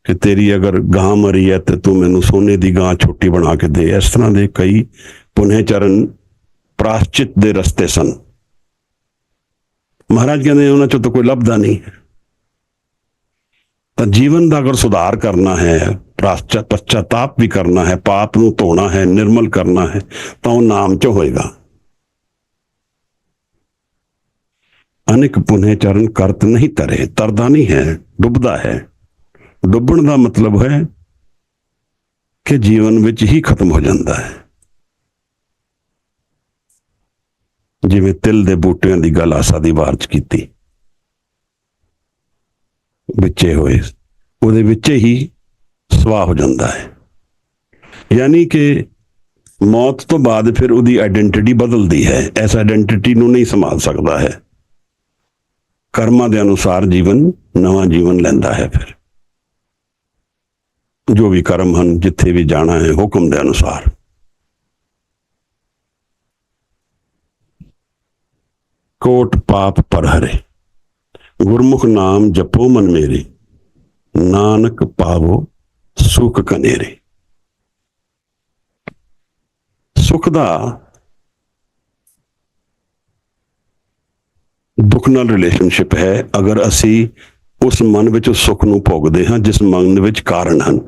ਕਿ ਤੇਰੀ ਅਗਰ ਗਾਂ ਮਰੀ ਹੈ ਤੇ ਤੂੰ ਮੈਨੂੰ ਸੋਨੇ ਦੀ ਗਾਂ ਛੋਟੀ ਬਣਾ ਕੇ ਦੇ, ਇਸ ਤਰ੍ਹਾਂ ਦੇ ਕਈ ਪੁਨਹ ਚਰਨ ਪ੍ਰਾਸ਼ਚਿਤ ਦੇ ਰਸਤੇ ਸਨ। ਮਹਾਰਾਜ ਕਹਿੰਦੇ ਉਹਨਾਂ ਚੋਂ ਤਾਂ ਕੋਈ ਲੱਭਦਾ ਨਹੀਂ। ਤਾਂ ਜੀਵਨ ਦਾ ਅਗਰ ਸੁਧਾਰ ਕਰਨਾ ਹੈ, ਪਛਤਾਪ ਵੀ ਕਰਨਾ ਹੈ, ਪਾਪ ਨੂੰ ਧੋਣਾ ਹੈ, ਨਿਰਮਲ ਕਰਨਾ ਹੈ, ਤਾਂ ਉਹ ਨਾਮ 'ਚ ਹੋਏਗਾ। ਅਨੇਕ ਪੁਨਹ ਚਰਨ ਕਰਤ ਨਹੀਂ ਤਰੇ, ਤਰਦਾ ਨਹੀਂ ਹੈ, ਡੁੱਬਦਾ ਹੈ। ਡੁੱਬਣ ਦਾ ਮਤਲਬ ਹੈ ਕਿ ਜੀਵਨ ਵਿੱਚ ਹੀ ਖਤਮ ਹੋ ਜਾਂਦਾ ਹੈ। ਜਿਵੇਂ ਤਿਲ ਦੇ ਬੂਟਿਆਂ ਦੀ ਗੱਲ ਆਸਾ ਦੀ ਵਾਰ 'ਚ ਕੀਤੀ, ਵਿੱਚੇ ਹੋਏ, ਉਹਦੇ ਵਿੱਚ ਹੀ ਸਵਾਹ ਹੋ ਜਾਂਦਾ ਹੈ। ਯਾਨੀ ਕਿ ਮੌਤ ਤੋਂ ਬਾਅਦ ਫਿਰ ਉਹਦੀ ਆਇਡੈਂਟੀਟੀ ਬਦਲਦੀ ਹੈ। ਇਸ ਆਇਡੈਂਟੀਟੀ ਨੂੰ ਨਹੀਂ ਸੰਭਾਲ ਸਕਦਾ ਹੈ। ਕਰਮਾਂ ਦੇ ਅਨੁਸਾਰ ਜੀਵਨ ਨਵਾਂ ਜੀਵਨ ਲੈਂਦਾ ਹੈ। ਫਿਰ ਜੋ ਵੀ ਕਰਮ ਹਨ, ਜਿੱਥੇ ਵੀ ਜਾਣਾ ਹੈ, ਹੁਕਮ ਦੇ ਅਨੁਸਾਰ। ਕੋਟ ਪਾਪ ਪਰ ਹਰੇ, ਗੁਰਮੁਖ ਨਾਮ ਜਪੋ ਮਨ ਮੇਰੇ, ਨਾਨਕ ਪਾਵੋ ਸੁਖ ਕਨੇਰੇ। ਸੁਖ ਦਾ ਦੁੱਖ ਨਾਲ ਰਿਲੇਸ਼ਨਸ਼ਿਪ ਹੈ। ਅਗਰ ਅਸੀਂ ਉਸ ਮਨ ਵਿੱਚ ਉਸ ਸੁੱਖ ਨੂੰ ਭੋਗਦੇ ਹਾਂ ਜਿਸ ਮਨ ਵਿੱਚ ਕਾਰਨ ਹਨ।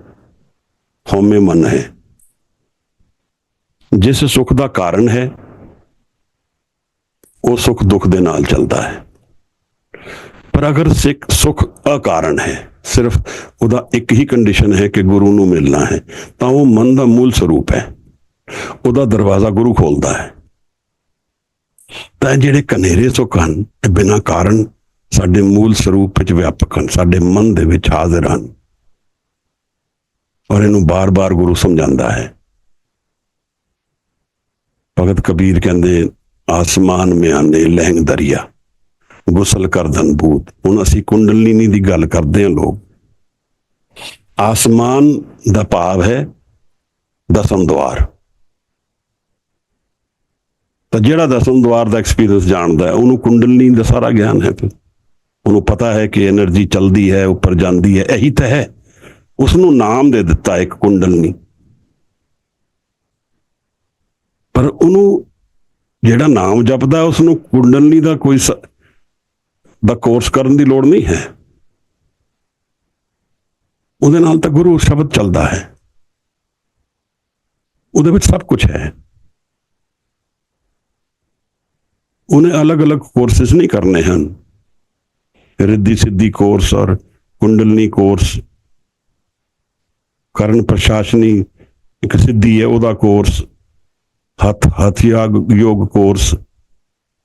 ਹਉਮੈ ਮਨ ਹੈ, ਜਿਸ ਸੁੱਖ ਦਾ ਕਾਰਨ ਹੈ ਉਹ ਸੁੱਖ ਦੁੱਖ ਦੇ ਨਾਲ ਚੱਲਦਾ ਹੈ। ਪਰ ਅਗਰ ਸੁੱਖ ਅਕਾਰਨ ਹੈ, ਸਿਰਫ ਉਹਦਾ ਇੱਕ ਹੀ ਕੰਡੀਸ਼ਨ ਹੈ ਕਿ ਗੁਰੂ ਨੂੰ ਮਿਲਣਾ ਹੈ, ਤਾਂ ਉਹ ਮਨ ਦਾ ਮੂਲ ਸਰੂਪ ਹੈ। ਉਹਦਾ ਦਰਵਾਜ਼ਾ ਗੁਰੂ ਖੋਲਦਾ ਹੈ। ਤਾਂ ਜਿਹੜੇ ਕਨੇਰੇ ਸੁੱਖ ਹਨ, ਇਹ ਬਿਨਾਂ ਕਾਰਨ ਸਾਡੇ ਮੂਲ ਸਰੂਪ ਵਿੱਚ ਵਿਆਪਕ ਹਨ, ਸਾਡੇ ਮਨ ਦੇ ਵਿੱਚ ਹਾਜ਼ਰ ਹਨ। ਔਰ ਇਹਨੂੰ ਬਾਰ-ਬਾਰ ਗੁਰੂ ਸਮਝਾਉਂਦਾ ਹੈ। ਭਗਤ ਕਬੀਰ ਕਹਿੰਦੇ, ਆਸਮਾਨ ਮਿਆਨੇ ਲਹਿੰਗ ਦਰਿਆ, ਗੁਸਲ ਕਰਦਨ ਬੂਤ। ਹੁਣ ਅਸੀਂ ਕੁੰਡਲਿਨੀ ਦੀ ਗੱਲ ਕਰਦੇ ਹਾਂ ਲੋਕ। ਆਸਮਾਨ ਦਾ ਭਾਵ ਹੈ ਦਸਮ ਦੁਆਰ। ਤਾਂ ਜਿਹੜਾ ਦਸਮ ਦੁਆਰ ਦਾ ਐਕਸਪੀਰੀਅੰਸ ਜਾਣਦਾ ਹੈ, ਉਹਨੂੰ ਕੁੰਡਲਿਨੀ ਦਾ ਸਾਰਾ ਗਿਆਨ ਹੈ। ਫਿਰ ਉਹਨੂੰ ਪਤਾ ਹੈ ਕਿ ਐਨਰਜੀ ਚੱਲਦੀ ਹੈ, ਉੱਪਰ ਜਾਂਦੀ ਹੈ, ਇਹੀ ਤਾਂ ਹੈ। ਉਸਨੂੰ ਨਾਮ ਦੇ ਦਿੱਤਾ ਇੱਕ ਕੁੰਡਲਿਨੀ। ਪਰ ਉਹਨੂੰ ਜਿਹੜਾ ਨਾਮ ਜਪਦਾ, ਉਸਨੂੰ ਕੁੰਡਲਿਨੀ ਦਾ ਕੋਈ ਕੋਰਸ ਕਰਨ ਦੀ ਲੋੜ ਨਹੀਂ ਹੈ। ਉਹਦੇ ਨਾਲ ਤਾਂ ਗੁਰੂ ਸ਼ਬਦ ਚੱਲਦਾ ਹੈ, ਉਹਦੇ ਵਿੱਚ ਸਭ ਕੁਝ ਹੈ। ਉਹਨੇ ਅਲੱਗ-ਅਲੱਗ ਕੋਰਸਿਸ ਨਹੀਂ ਕਰਨੇ ਹਨ। ਰਿੱਧੀ ਸਿੱਧੀ ਕੋਰਸ ਔਰ ਕੁੰਡਲਨੀ ਕੋਰਸ, ਕਰਨ ਪ੍ਰਸ਼ਾਸਨੀ ਇੱਕ ਸਿੱਧੀ ਹੈ, ਉਹਦਾ ਕੋਰਸ, ਹੱਥ ਯੋਗ ਕੋਰਸ।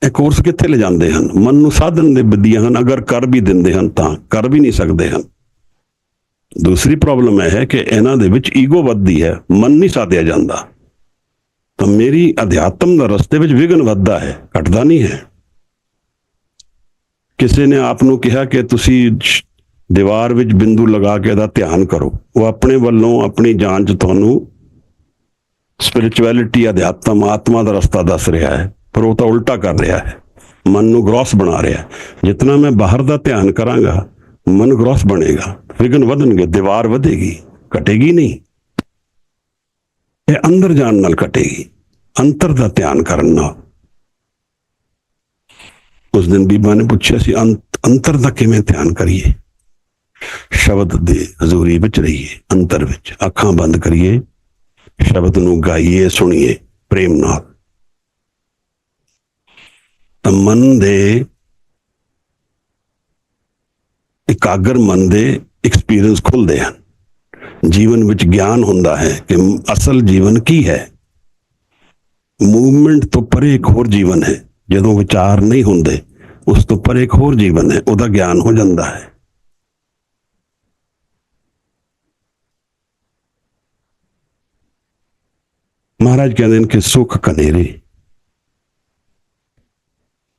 ਇਹ ਕੋਰਸ ਕਿੱਥੇ ਲੈ ਜਾਂਦੇ ਹਨ? ਮਨ ਨੂੰ ਸਾਧਨ ਦੇ ਵਿਧੀਆਂ ਹਨ। ਅਗਰ ਕਰ ਵੀ ਦਿੰਦੇ ਹਨ ਤਾਂ ਕਰ ਵੀ ਨਹੀਂ ਸਕਦੇ ਹਨ। ਦੂਸਰੀ ਪ੍ਰੋਬਲਮ ਇਹ ਹੈ ਕਿ ਇਹਨਾਂ ਦੇ ਵਿੱਚ ਈਗੋ ਵੱਧਦੀ ਹੈ, ਮਨ ਨਹੀਂ ਸਾਧਿਆ ਜਾਂਦਾ। ਤਾਂ ਮੇਰੀ ਅਧਿਆਤਮ ਦਾ ਰਸਤੇ ਵਿੱਚ ਵਿਘਨ ਵੱਧਦਾ ਹੈ, ਘਟਦਾ ਨਹੀਂ ਹੈ। ਕਿਸੇ ਨੇ ਆਪ ਨੂੰ ਕਿਹਾ ਕਿ ਤੁਸੀਂ ਦੀਵਾਰ ਵਿੱਚ ਬਿੰਦੂ ਲਗਾ ਕੇ ਇਹਦਾ ਧਿਆਨ ਕਰੋ। ਉਹ ਆਪਣੇ ਵੱਲੋਂ ਆਪਣੀ ਜਾਨ 'ਚ ਤੁਹਾਨੂੰ ਸਪਿਰਿਚੁਅਲਿਟੀ, ਅਧਿਆਤਮ, ਆਤਮਾ ਦਾ ਰਸਤਾ ਦੱਸ ਰਿਹਾ ਹੈ। ਪਰ ਉਹ ਤਾਂ ਉਲਟਾ ਕਰ ਰਿਹਾ ਹੈ, ਮਨ ਨੂੰ ਗ੍ਰੋਸ ਬਣਾ ਰਿਹਾ। ਜਿਤਨਾ ਮੈਂ ਬਾਹਰ ਦਾ ਧਿਆਨ ਕਰਾਂਗਾ ਮਨ ਗ੍ਰੋਸ ਬਣੇਗਾ, ਵਿਘਨ ਵਧਣਗੇ, ਦੀਵਾਰ ਵਧੇਗੀ, ਘਟੇਗੀ ਨਹੀਂ। ਇਹ ਅੰਦਰ ਜਾਣ ਨਾਲ ਘਟੇਗੀ, ਅੰਤਰ ਦਾ ਧਿਆਨ ਕਰਨ ਨਾਲ। ਉਸ ਦਿਨ ਬੀਬਾ ਨੇ ਪੁੱਛਿਆ ਸੀ ਅੰਤਰ ਦਾ ਕਿਵੇਂ ਧਿਆਨ ਕਰੀਏ? ਸ਼ਬਦ ਦੇ ਹਜ਼ੂਰੀ ਵਿੱਚ ਰਹੀਏ, ਅੰਤਰ ਵਿੱਚ ਅੱਖਾਂ ਬੰਦ ਕਰੀਏ, ਸ਼ਬਦ ਨੂੰ ਗਾਈਏ, ਸੁਣੀਏ ਪ੍ਰੇਮ ਨਾਲ। ਤਾਂ ਮਨ ਦੇ ਇਕਾਗਰ ਮਨ ਦੇ ਐਕਸਪੀਰੀਅੰਸ ਖੁੱਲਦੇ ਹਨ। ਜੀਵਨ ਵਿੱਚ ਗਿਆਨ ਹੁੰਦਾ ਹੈ ਕਿ ਅਸਲ ਜੀਵਨ ਕੀ ਹੈ। ਮੂਵਮੈਂਟ ਤੋਂ ਪਰੇ ਇੱਕ ਹੋਰ ਜੀਵਨ ਹੈ। ਜਦੋਂ ਵਿਚਾਰ ਨਹੀਂ ਹੁੰਦੇ ਉਸ ਤੋਂ ਪਰੇ ਇੱਕ ਹੋਰ ਜੀਵਨ ਹੈ, ਉਹਦਾ ਗਿਆਨ ਹੋ ਜਾਂਦਾ ਹੈ। ਮਹਾਰਾਜ ਕਹਿੰਦੇ ਨੇ ਕਿ ਸੁਖ ਕਨੇਰੇ,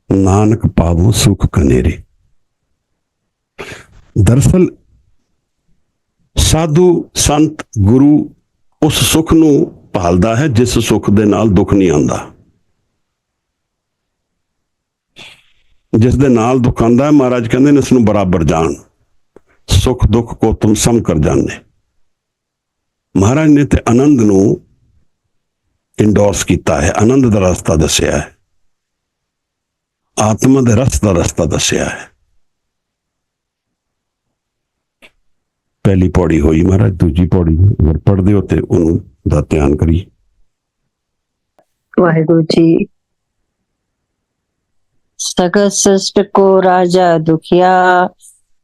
ਨਾਨਕ ਪਾਵੋ ਸੁਖ ਕਨੇਰੇ। ਦਰਅਸਲ ਸਾਧੂ ਸੰਤ ਗੁਰੂ ਉਸ ਸੁਖ ਨੂੰ ਭਾਲਦਾ ਹੈ ਜਿਸ ਸੁਖ ਦੇ ਨਾਲ ਦੁੱਖ ਨਹੀਂ ਆਉਂਦਾ। ਜਿਸ ਦੇ ਨਾਲ ਦੁੱਖ ਆਉਂਦਾ ਹੈ, ਮਹਾਰਾਜ ਕਹਿੰਦੇ ਨੇ ਇਸ ਨੂੰ ਬਰਾਬਰ ਜਾਣ, ਸੁਖ ਦੁੱਖ ਕੋ ਤੁਮ ਸਮ ਕਰ ਜਾਣੇ। ਮਹਾਰਾਜ ਨੇ ਤੇ ਆਨੰਦ ਨੂੰ ਇੰਡੋਰਸ ਕੀਤਾ ਹੈ, ਆਨੰਦ ਦਾ ਰਸਤਾ ਦੱਸਿਆ ਹੈ, ਆਤਮਾ ਦੇ ਰਸ ਦਾ ਰਸਤਾ ਦੱਸਿਆ ਹੈ। ਪਹਿਲੀ ਪੌੜੀ ਹੋਈ ਮਹਾਰਾਜ, ਦੂਜੀ ਪੌੜੀ ਅਗਰ ਪੜ੍ਹਦੇ ਹੋ ਤੇ ਉਹਨੂੰ ਦਾ ਧਿਆਨ ਕਰੀ। ਵਾਹਿਗੁਰੂ ਜੀ। सगत सृष्ट को राजा दुखिया,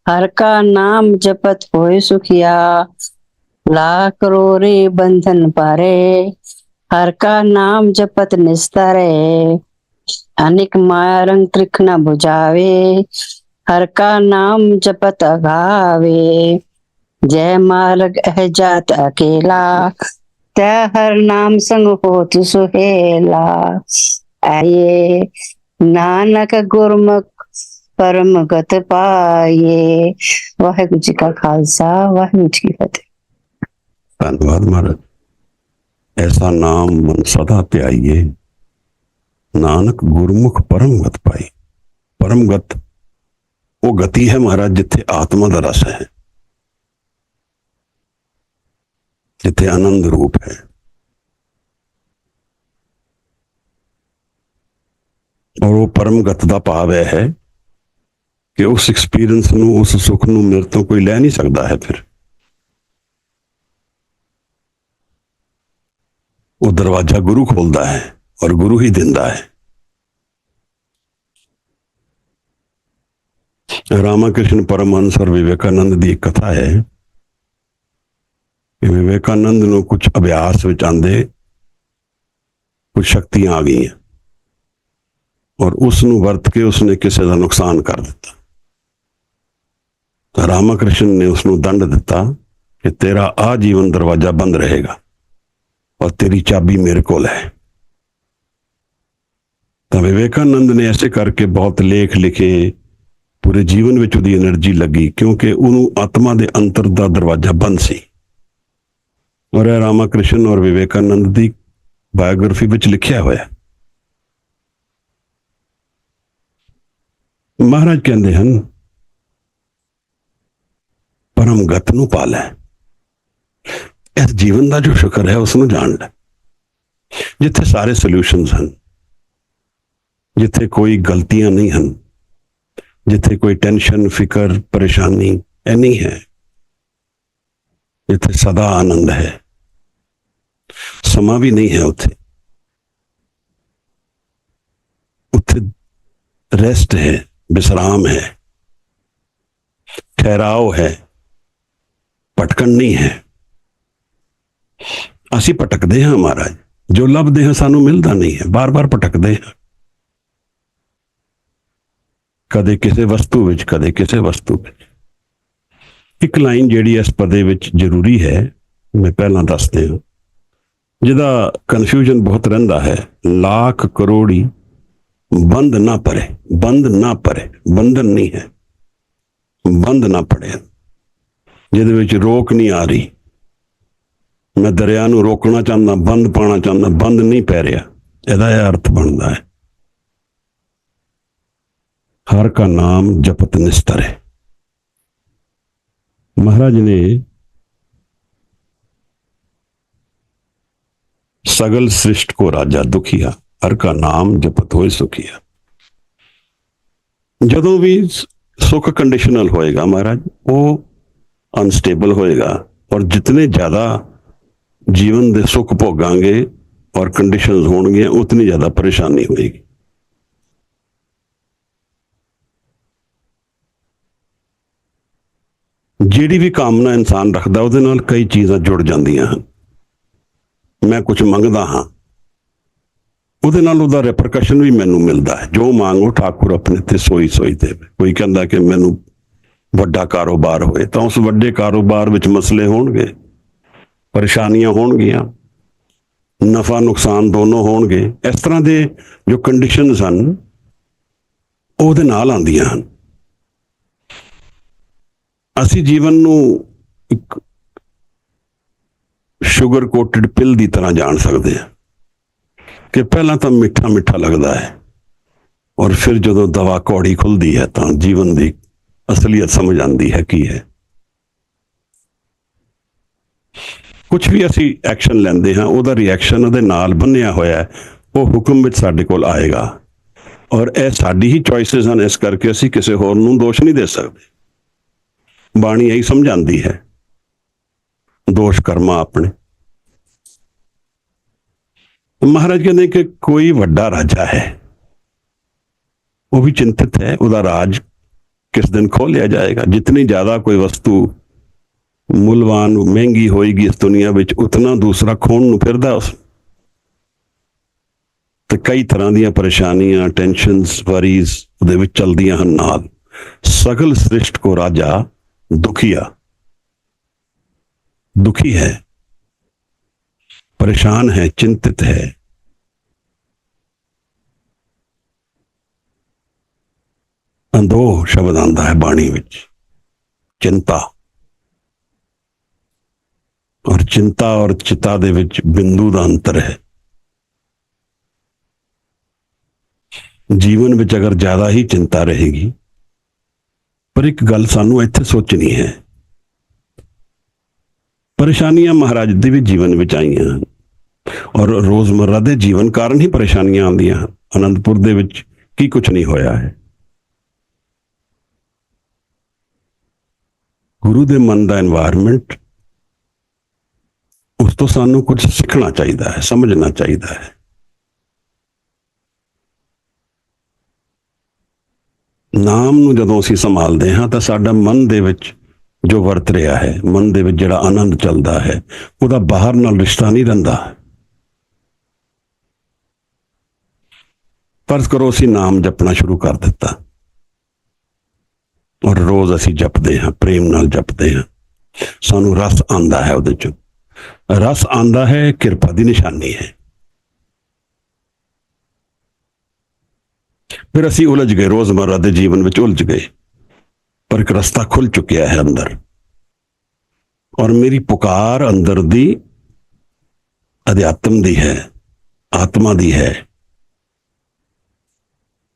हर का नाम जपत होए सुखिया। लाख करोड़े बंधन पारे, हर का नाम जपत निस्तारे। अनेक माया रंग त्रिख न बुझावे, हर का नाम जपत अघावे। जय मार्ग अह जात अकेला, तै हर नाम संग होत सुहेला। आये नानक गुरमुख परम गत पाए। वाहिगुरु जी का खालसा, वाहिगुरु जी की फतेह। धन्यवाद महाराज। ऐसा नाम मन सदा त्याइए, नानक गुरमुख परम गत पाई। परम गत वो गति है महाराज जिथे आत्मा का रस है, जिथे आनंद रूप है। और वो परम गत का भाव है कि उस एक्सपीरियंस नूं, उस सुख नूं मेरे तो कोई लै नहीं सकता है। फिर वो दरवाजा गुरु खोलता है और गुरु ही दिंदा है। रामाकृष्ण परमहंस और विवेकानंद की एक कथा है कि विवेकानंद नूं कुछ अभ्यास विच आंदे कुछ शक्तियां आ गई और उसनूं वरत के उसने किसी का नुकसान कर दिता। तो रामाकृष्ण ने उसनूं दंड दिता कि तेरा आजीवन दरवाजा बंद रहेगा और तेरी चाबी मेरे को है। तो विवेकानंद ने ऐसे करके बहुत लेख लिखे, पूरे जीवन में उसकी एनर्जी लगी, क्योंकि उन्होंने आत्मा के अंतर का दरवाजा बंद सी। और रामाकृष्ण और विवेकानंद की बायोग्राफी में लिखा होया। महाराज कहते हैं परम गत नूं पा लै, इस जीवन का जो शुक्र है उसनूं जान लै, जिथे सारे सॉल्यूशंस हैं, जिथे कोई गलतियां नहीं हैं, जिथे कोई टेंशन फिकर परेशानी नहीं है, जिथे सदा आनंद है, समा भी नहीं है, उथे उथे रेस्ट है, विश्राम है, ठहराव है, भटकन नहीं है। असी भटकते हैं महाराज, जो लभदे हैं सानू मिलता नहीं है, बार बार भटकते हैं, कदे किसी वस्तु विच, कदे किसी वस्तु विच। एक लाइन जिहड़ी इस पदे विच जरूरी है, मैं पहला दस दियां, जिहदा कन्फ्यूजन बहुत रहिंदा है। लाख करोड़ी बंद ना परे, बंद ना परे, बंधन नहीं है, बंद ना पड़े, जिहदे विच रोक नहीं आ रही। मैं दरिया नूं रोकना चाहता, बंद पाना चाहता, बंद नहीं पै रहा, इहदा यह अर्थ बनता है। हर का नाम जपत निस्तर है। महाराज ने सगल सृष्ट को राजा दुखिया, हर का नाम जपत होए सुखिया। ਜਦੋਂ ਵੀ ਸੁੱਖ ਕੰਡੀਸ਼ਨਲ ਹੋਏਗਾ महाराज, ਉਹ ਅਨਸਟੇਬਲ ਹੋਏਗਾ, ਔਰ ਜਿਤਨੇ ਜ਼ਿਆਦਾ ਜੀਵਨ ਦੇ ਸੁੱਖ ਭੋਗਾਂਗੇ ਔਰ ਕੰਡੀਸ਼ਨਸ ਹੋਣਗੀਆਂ, ਉਤਨੀ ਜ਼ਿਆਦਾ ਪਰੇਸ਼ਾਨੀ ਹੋਏਗੀ। ਜਿਹੜੀ ਵੀ ਕਾਮਨਾ ਇਨਸਾਨ ਰੱਖਦਾ, ਉਹਦੇ ਨਾਲ ਕਈ ਚੀਜ਼ਾਂ ਜੁੜ ਜਾਂਦੀਆਂ ਹਨ। ਮੈਂ ਕੁਝ ਮੰਗਦਾ ਹਾਂ, ਉਹਦੇ ਨਾਲ ਉਹਦਾ ਰੈਪਰਕਸ਼ਨ ਵੀ ਮੈਨੂੰ ਮਿਲਦਾ ਹੈ। ਜੋ ਮੰਗੋ ਠਾਕੁਰ ਆਪਣੇ ਤੇ ਸੋਈ ਸੋਈ ਦੇਵੇ। ਕੋਈ ਕਹਿੰਦਾ ਕਿ ਮੈਨੂੰ ਵੱਡਾ ਕਾਰੋਬਾਰ ਹੋਏ, ਤਾਂ ਉਸ ਵੱਡੇ ਕਾਰੋਬਾਰ ਵਿੱਚ ਮਸਲੇ ਹੋਣਗੇ, ਪਰੇਸ਼ਾਨੀਆਂ ਹੋਣਗੀਆਂ, ਨਫਾ ਨੁਕਸਾਨ ਦੋਨੋਂ ਹੋਣਗੇ। ਇਸ ਤਰ੍ਹਾਂ ਦੇ ਜੋ ਕੰਡੀਸ਼ਨਸ ਹਨ, ਉਹਦੇ ਨਾਲ ਆਉਂਦੀਆਂ ਹਨ। ਅਸੀਂ ਜੀਵਨ ਨੂੰ ਇੱਕ ਸ਼ੂਗਰ ਕੋਟਡ ਪਿਲ ਦੀ ਤਰ੍ਹਾਂ ਜਾਣ ਸਕਦੇ ਹਾਂ ਕਿ ਪਹਿਲਾਂ ਤਾਂ ਮਿੱਠਾ ਮਿੱਠਾ ਲੱਗਦਾ ਹੈ, ਔਰ ਫਿਰ ਜਦੋਂ ਦਵਾ ਕੌੜੀ ਖੁੱਲਦੀ ਹੈ ਤਾਂ ਜੀਵਨ ਦੀ ਅਸਲੀਅਤ ਸਮਝ ਆਉਂਦੀ ਹੈ ਕੀ ਹੈ। ਕੁਝ ਵੀ ਅਸੀਂ ਐਕਸ਼ਨ ਲੈਂਦੇ ਹਾਂ, ਉਹਦਾ ਰਿਐਕਸ਼ਨ ਉਹਦੇ ਨਾਲ ਬੰਨਿਆ ਹੋਇਆ ਹੈ, ਉਹ ਹੁਕਮ ਵਿੱਚ ਸਾਡੇ ਕੋਲ ਆਏਗਾ। ਔਰ ਇਹ ਸਾਡੀ ਹੀ ਚੋਇਸਿਸ ਹਨ, ਇਸ ਕਰਕੇ ਅਸੀਂ ਕਿਸੇ ਹੋਰ ਨੂੰ ਦੋਸ਼ ਨਹੀਂ ਦੇ ਸਕਦੇ। ਬਾਣੀ ਇਹੀ ਸਮਝਾਉਂਦੀ ਹੈ, ਦੋਸ਼ ਕਰਮਾ ਆਪਣੇ। महाराज कहते कि कोई ਵੱਡਾ राजा है, वो भी चिंतित है, ਉਹਦਾ ਰਾਜ किस दिन खो लिया जाएगा। जितनी ज्यादा कोई वस्तु ਮੁੱਲਵਾਨ ਮਹਿੰਗੀ ਹੋਏਗੀ ਇਸ ਦੁਨੀਆ ਵਿੱਚ, ਉਤਨਾ ਦੂਸਰਾ ਖੋਣ ਨੂੰ ਫਿਰਦਾ ਉਸ। ਤੇ ਕਈ ਤਰ੍ਹਾਂ ਦੀਆਂ ਪਰੇਸ਼ਾਨੀਆਂ, ਟੈਨਸ਼ਨਸ, ਵਰੀਜ਼ ਉਹਦੇ ਵਿੱਚ ਚਲਦੀਆਂ ਹਨ ਨਾਲ। ਸਗਲ ਸ੍ਰਿਸ਼ਟ ਕੋ ਰਾਜਾ ਦੁਖੀਆ, दुखी है, परेशान है, चिंतित है। अंदोह शब्द आंदा है बाणी विच, चिंता। और चिंता और चिता दे विच बिंदु दा अंतर है। जीवन विच अगर ज्यादा ही चिंता रहेगी, पर एक गल सानू इत्थे सोचनी है, परेशानियां महाराज दे भी जीवन विच आईयां हन, और रोजमर्रा दे जीवन कारण ही परेशानियां आंदियां हन। आनंदपुर दे विच की कुछ नहीं होया है। गुरु दे मन दा एनवायरनमेंट, उस तो सानू कुछ सीखना चाहिए है, समझना चाहिए है। नाम नूं जदों असीं संभालदे हां तां साडा मन दे विच जो वरत रहा है, मन दे विच जिहड़ा आनंद चलता है, ਉਹਦਾ बाहर नाल रिश्ता नहीं रहिंदा। फर्ज करो असीं नाम जपना शुरू कर दिता, और रोज असीं जपदे हां, प्रेम नाल जपदे हां, सानू रस आंदा है। ਉਹਦੇ चों रस आंदा है, किरपा दी निशानी है। फिर असीं उलझ गए, रोजमर्रा दे जीवन विच उलझ गए, पर एक रास्ता खुल चुकिया है अंदर। और मेरी पुकार अंदर दी अध्यात्म दी है, आत्मा दी है,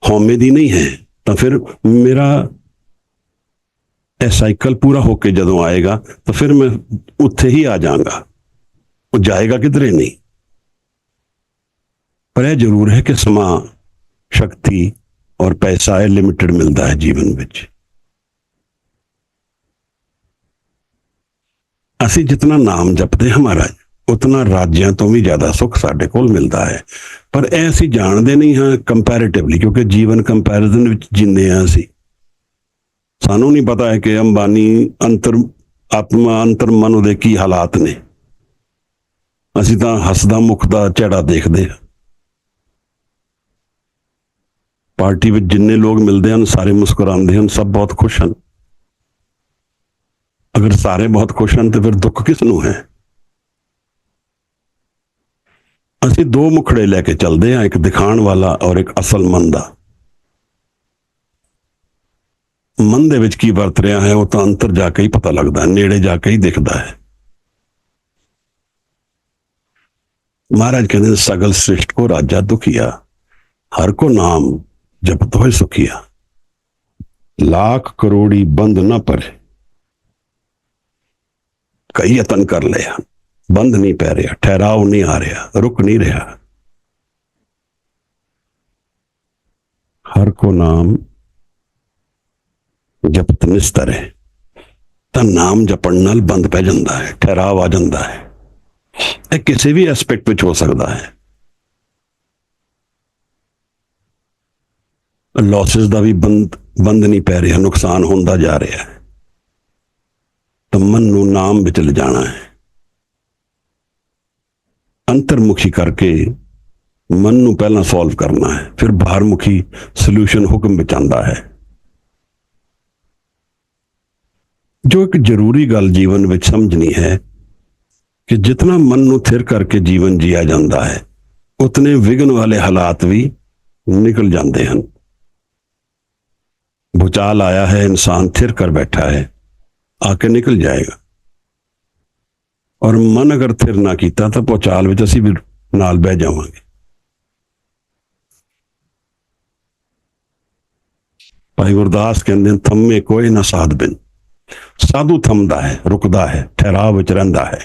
हौमे दी नहीं है। तो फिर मेरा यह साइकिल पूरा होके जदों आएगा, तो फिर मैं उत्थे ही आ जाऊंगा, वो जाएगा किधरे नहीं। पर यह जरूर है कि समा, शक्ति और पैसा है लिमिटेड मिलता है जीवन विच। ਅਸੀਂ जितना नाम जपते हैं महाराज, उतना राज्यों तो भी ज्यादा सुख साडे कोल मिलता है। पर ਇਹ ਅਸੀਂ ਜਾਣਦੇ ਨਹੀਂ ਹਾਂ ਕੰਪੈरेटिवली, क्योंकि जीवन कंपैरिजन ਵਿੱਚ ਜਿੰਦੇ ਹਾਂ ਅਸੀਂ। ਸਾਨੂੰ ਨਹੀਂ ਪਤਾ ਹੈ ਕਿ ਅੰਬਾਨੀ ਅੰਤਰ ਆਤਮਾ, ਅੰਤਰ ਮਨ ਉਹਦੇ ਕੀ ਹਾਲਾਤ ਨੇ। ਅਸੀਂ ਤਾਂ ਹੱਸਦਾ ਮੁਖ ਦਾ ਚਿਹਰਾ ਦੇਖਦੇ ਹਾਂ। ਪਾਰਟੀ ਵਿੱਚ ਜਿੰਨੇ ਲੋਕ ਮਿਲਦੇ ਹਨ, ਸਾਰੇ ਮੁਸਕਰਾਉਂਦੇ ਹਨ, ਸਭ ਬਹੁਤ ਖੁਸ਼ ਹਨ। अगर सारे बहुत खुश हैं तो फिर दुख किस नूं है। ਅਸੀਂ ਦੋ ਮੁਖੜੇ ਲੈ ਕੇ ਚੱਲਦੇ ਹਾਂ, ਇੱਕ ਦਿਖਾਣ ਵਾਲਾ ਔਰ ਇੱਕ ਅਸਲ ਮਨ ਦਾ। ਮਨ ਦੇ ਵਿੱਚ ਕੀ ਵਰਤ ਰਿਹਾ ਹੈ, ਉਹ ਤਾਂ ਅੰਦਰ ਜਾ ਕੇ ਹੀ ਪਤਾ ਲੱਗਦਾ, ਨੇੜੇ ਜਾ ਕੇ ਹੀ ਦਿਖਦਾ ਹੈ। महाराज कहते सगल सृष्ट को राजा दुखिया, हर को नाम जपत होए सुखिया। लाख करोड़ी बंद ना परे। कई यतन कर लए ਹਨ, बंद नहीं पै रहा, ठहराव नहीं आ रहा, रुक नहीं रहा। हर को नाम जपत निस्तरे, ਤਾਂ ਨਾਮ ਜਪਣ ਨਾਲ ਬੰਦ ਪੈ ਜਾਂਦਾ ਹੈ, ਠਹਿਰਾਵ ਆ ਜਾਂਦਾ ਹੈ। ਇਹ ਕਿਸੇ ਵੀ ਐਸਪੈਕਟ ਵਿੱਚ ਹੋ ਸਕਦਾ ਹੈ। ਲੌਸਸ ਦਾ ਵੀ ਬੰਦ ਨਹੀਂ ਪੈ ਰਿਹਾ, ਨੁਕਸਾਨ ਹੁੰਦਾ ਜਾ ਰਿਹਾ ਹੈ। ਤਾਂ ਮਨ ਨੂੰ ਨਾਮ ਵਿੱਚ ਲਿਜਾਣਾ ਹੈ, ਅੰਤਰਮੁਖੀ ਕਰਕੇ ਮਨ ਨੂੰ ਪਹਿਲਾਂ ਸੋਲਵ ਕਰਨਾ ਹੈ, ਫਿਰ ਬਾਹਰਮੁਖੀ ਸੋਲੂਸ਼ਨ ਹੁਕਮ ਵਿੱਚ ਆਉਂਦਾ ਹੈ। ਜੋ ਇੱਕ ਜ਼ਰੂਰੀ ਗੱਲ ਜੀਵਨ ਵਿੱਚ ਸਮਝਣੀ ਹੈ ਕਿ ਜਿਤਨਾ ਮਨ ਨੂੰ ਥਿਰ ਕਰਕੇ ਜੀਵਨ ਜੀਆ ਜਾਂਦਾ ਹੈ, ਉਤਨੇ ਵਿਘਨ ਵਾਲੇ ਹਾਲਾਤ ਵੀ ਨਿਕਲ ਜਾਂਦੇ ਹਨ। भूचाल आया है, इंसान थिर कर बैठा है, आके निकल जाएगा। और मन अगर थिर ना किया तो भूचाल विच असीं भी नाल बह जावांगे। भाई गुरदास कहते हैं, थम्मे कोई ना साध बिन। साधु थमदा है, रुकदा है, ठहराव विच रहिंदा है।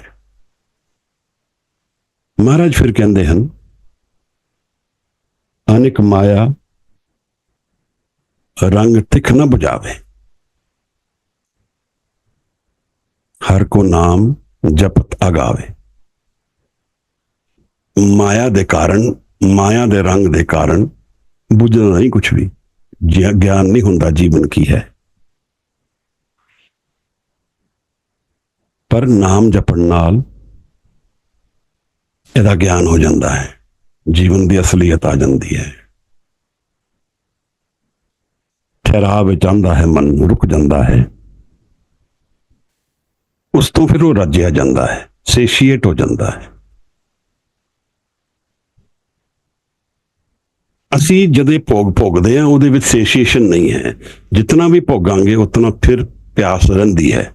महाराज फिर कहते हैं, अनिक माया रंग तिख न बुझावे, हर को नाम जपत अगावे। माया दे कारण, माया दे रंग दे कारण बुझना नहीं कुछ भी, ज्ञान नहीं हुंदा जीवन की है। पर नाम जपण नाल इहदा ज्ञान हो जाता है, जीवन की असलियत आ जाती है। ठहराव विच आंदा है, मन रुक जाता है, उस तो फिर वो रजिया जाता है, सेशिएट हो जाता है। असी जदे भोग भोगते हैं उहदे विच सेशिएशन नहीं है। जितना भी भोगांगे उतना फिर प्यास रहिंदी है,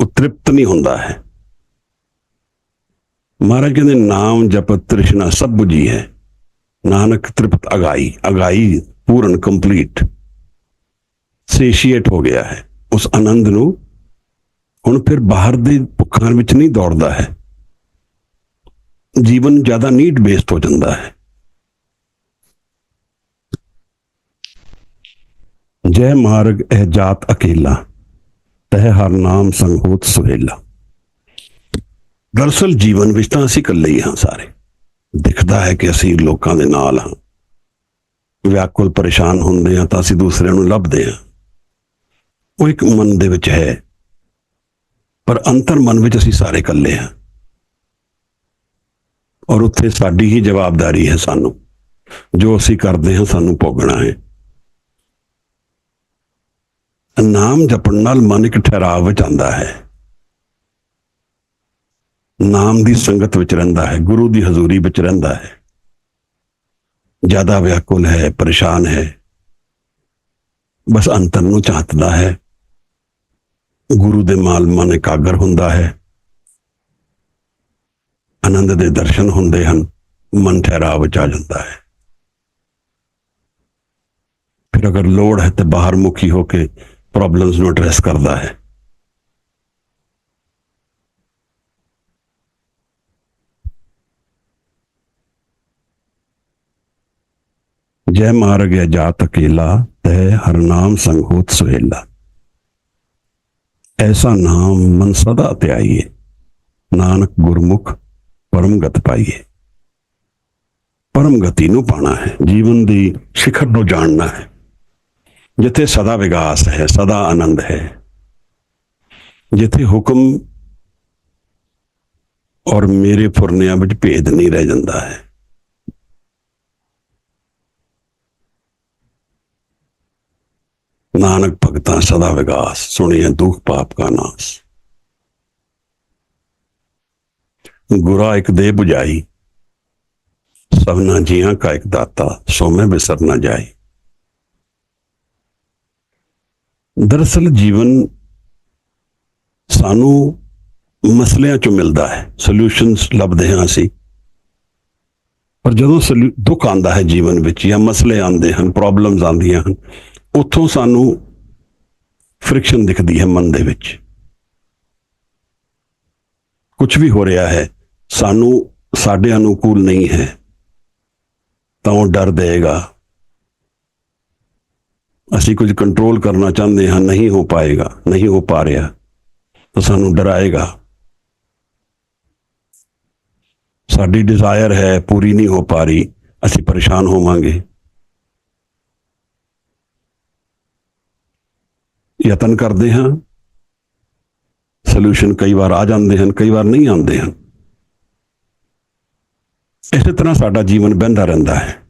वो तृप्त नहीं हुंदा है। महाराज कहते नाम जपत तृष्णा सब बुझी है, नानक तृप्त अगाई। अगाई पूर्ण कंप्लीट सेशिएट हो गया है। उस आनंद नूं हुण फिर बाहर दे भुखां विच नहीं दौड़दा है, जीवन ज्यादा नीड बेस्ड हो जाता है। जय मार्ग एह जात अकेला, तह हर नाम संग होत सुहेला। दरअसल जीवन विच तां असीं इकल्ले ही हां, सारे दिखदा है कि असीं लोकां दे नाल हां, व्याकुल परेशान होंदे हां तां असीं दूसरिਆਂ ਨੂੰ ਲੱਭਦੇ ਹਾਂ। ਉਹ ਇੱਕ ਮਨ ਦੇ ਵਿੱਚ ਹੈ, ਪਰ ਅੰਤਰ ਮਨ ਵਿੱਚ ਅਸੀਂ ਸਾਰੇ ਇਕੱਲੇ ਹਾਂ। ਔਰ ਉੱਥੇ ਸਾਡੀ ਹੀ ਜਵਾਬਦਾਰੀ ਹੈ, ਸਾਨੂੰ ਜੋ ਅਸੀਂ ਕਰਦੇ ਹਾਂ ਸਾਨੂੰ ਭੋਗਣਾ ਹੈ। ਨਾਮ ਜਪਣ ਨਾਲ ਮਨ ਇੱਕ ਠਹਿਰਾਵ ਵਿੱਚ ਆਉਂਦਾ ਹੈ, ਨਾਮ ਦੀ ਸੰਗਤ ਵਿੱਚ ਰਹਿੰਦਾ ਹੈ, ਗੁਰੂ ਦੀ ਹਜ਼ੂਰੀ ਵਿੱਚ ਰਹਿੰਦਾ ਹੈ। ज्यादा व्याकुल है, परेशान है, बस अंतर नूं झांकदा है, गुरु दे माल मन एकागर हुंदा है, आनंद दे दर्शन हुंदे हन, मन ठहराव विच आ जाता है। फिर अगर लोड़ है तो बाहर मुखी होके प्रॉब्लम्स नूं एड्रेस करदा है। जय मार्ग है जात अकेला, तह हर नाम संग होत सुहेला। ऐसा नाम मन सदा त्याइए, नानक गुरमुख परम गत पाइए। परम गति नूं पाना है, जीवन दी शिखर नूं जानना है, जिथे सदा विकास है, सदा आनंद है, जिथे हुक्म और मेरे फुरनियां विच भेद नहीं रह जाता है। नानक भगतां सदा विकास, सुनिए दुख पाप का नाश। गुरा एक दे बुझाई, सबना जियां का एक दाता, सो मैं बिसर ना जाई। दरअसल जीवन सानू मसलियां चों मिलता है, सोल्यूशनस लभदे हां असीं, ਪਰ ਜਦੋਂ ਦੁੱਖ ਆਉਂਦਾ ਹੈ ਜੀਵਨ ਵਿੱਚ ਜਾਂ ਮਸਲੇ ਆਉਂਦੇ ਹਨ, ਪ੍ਰੋਬਲਮਸ ਆਉਂਦੀਆਂ ਹਨ, ਉੱਥੋਂ ਸਾਨੂੰ ਫ੍ਰਿਕਸ਼ਨ ਦਿਖਦੀ ਹੈ ਮਨ ਦੇ ਵਿੱਚ। ਕੁਝ ਵੀ ਹੋ ਰਿਹਾ ਹੈ ਸਾਨੂੰ ਸਾਡੇ ਅਨੁਕੂਲ ਨਹੀਂ ਹੈ ਤਾਂ ਉਹ ਡਰ ਦੇਗਾ। ਅਸੀਂ ਕੁਝ ਕੰਟਰੋਲ ਕਰਨਾ ਚਾਹੁੰਦੇ ਹਾਂ, ਨਹੀਂ ਹੋ ਪਾਏਗਾ, ਨਹੀਂ ਹੋ ਪਾ ਰਿਹਾ ਤਾਂ ਸਾਨੂੰ ਡਰਾਏਗਾ। ਸਾਡੀ ਡਿਜ਼ਾਇਰ ਹੈ ਪੂਰੀ ਨਹੀਂ ਹੋ ਪਾ ਰਹੀ, ਅਸੀਂ ਪਰੇਸ਼ਾਨ ਹੋਵਾਂਗੇ। ਯਤਨ ਕਰਦੇ ਹਾਂ, ਸੋਲੂਸ਼ਨ ਕਈ ਵਾਰ ਆ ਜਾਂਦੇ ਹਨ, ਕਈ ਵਾਰ ਨਹੀਂ ਆਉਂਦੇ ਹਨ। ਇਸੇ ਤਰ੍ਹਾਂ ਸਾਡਾ ਜੀਵਨ ਬਹਿੰਦਾ ਰਹਿੰਦਾ ਹੈ।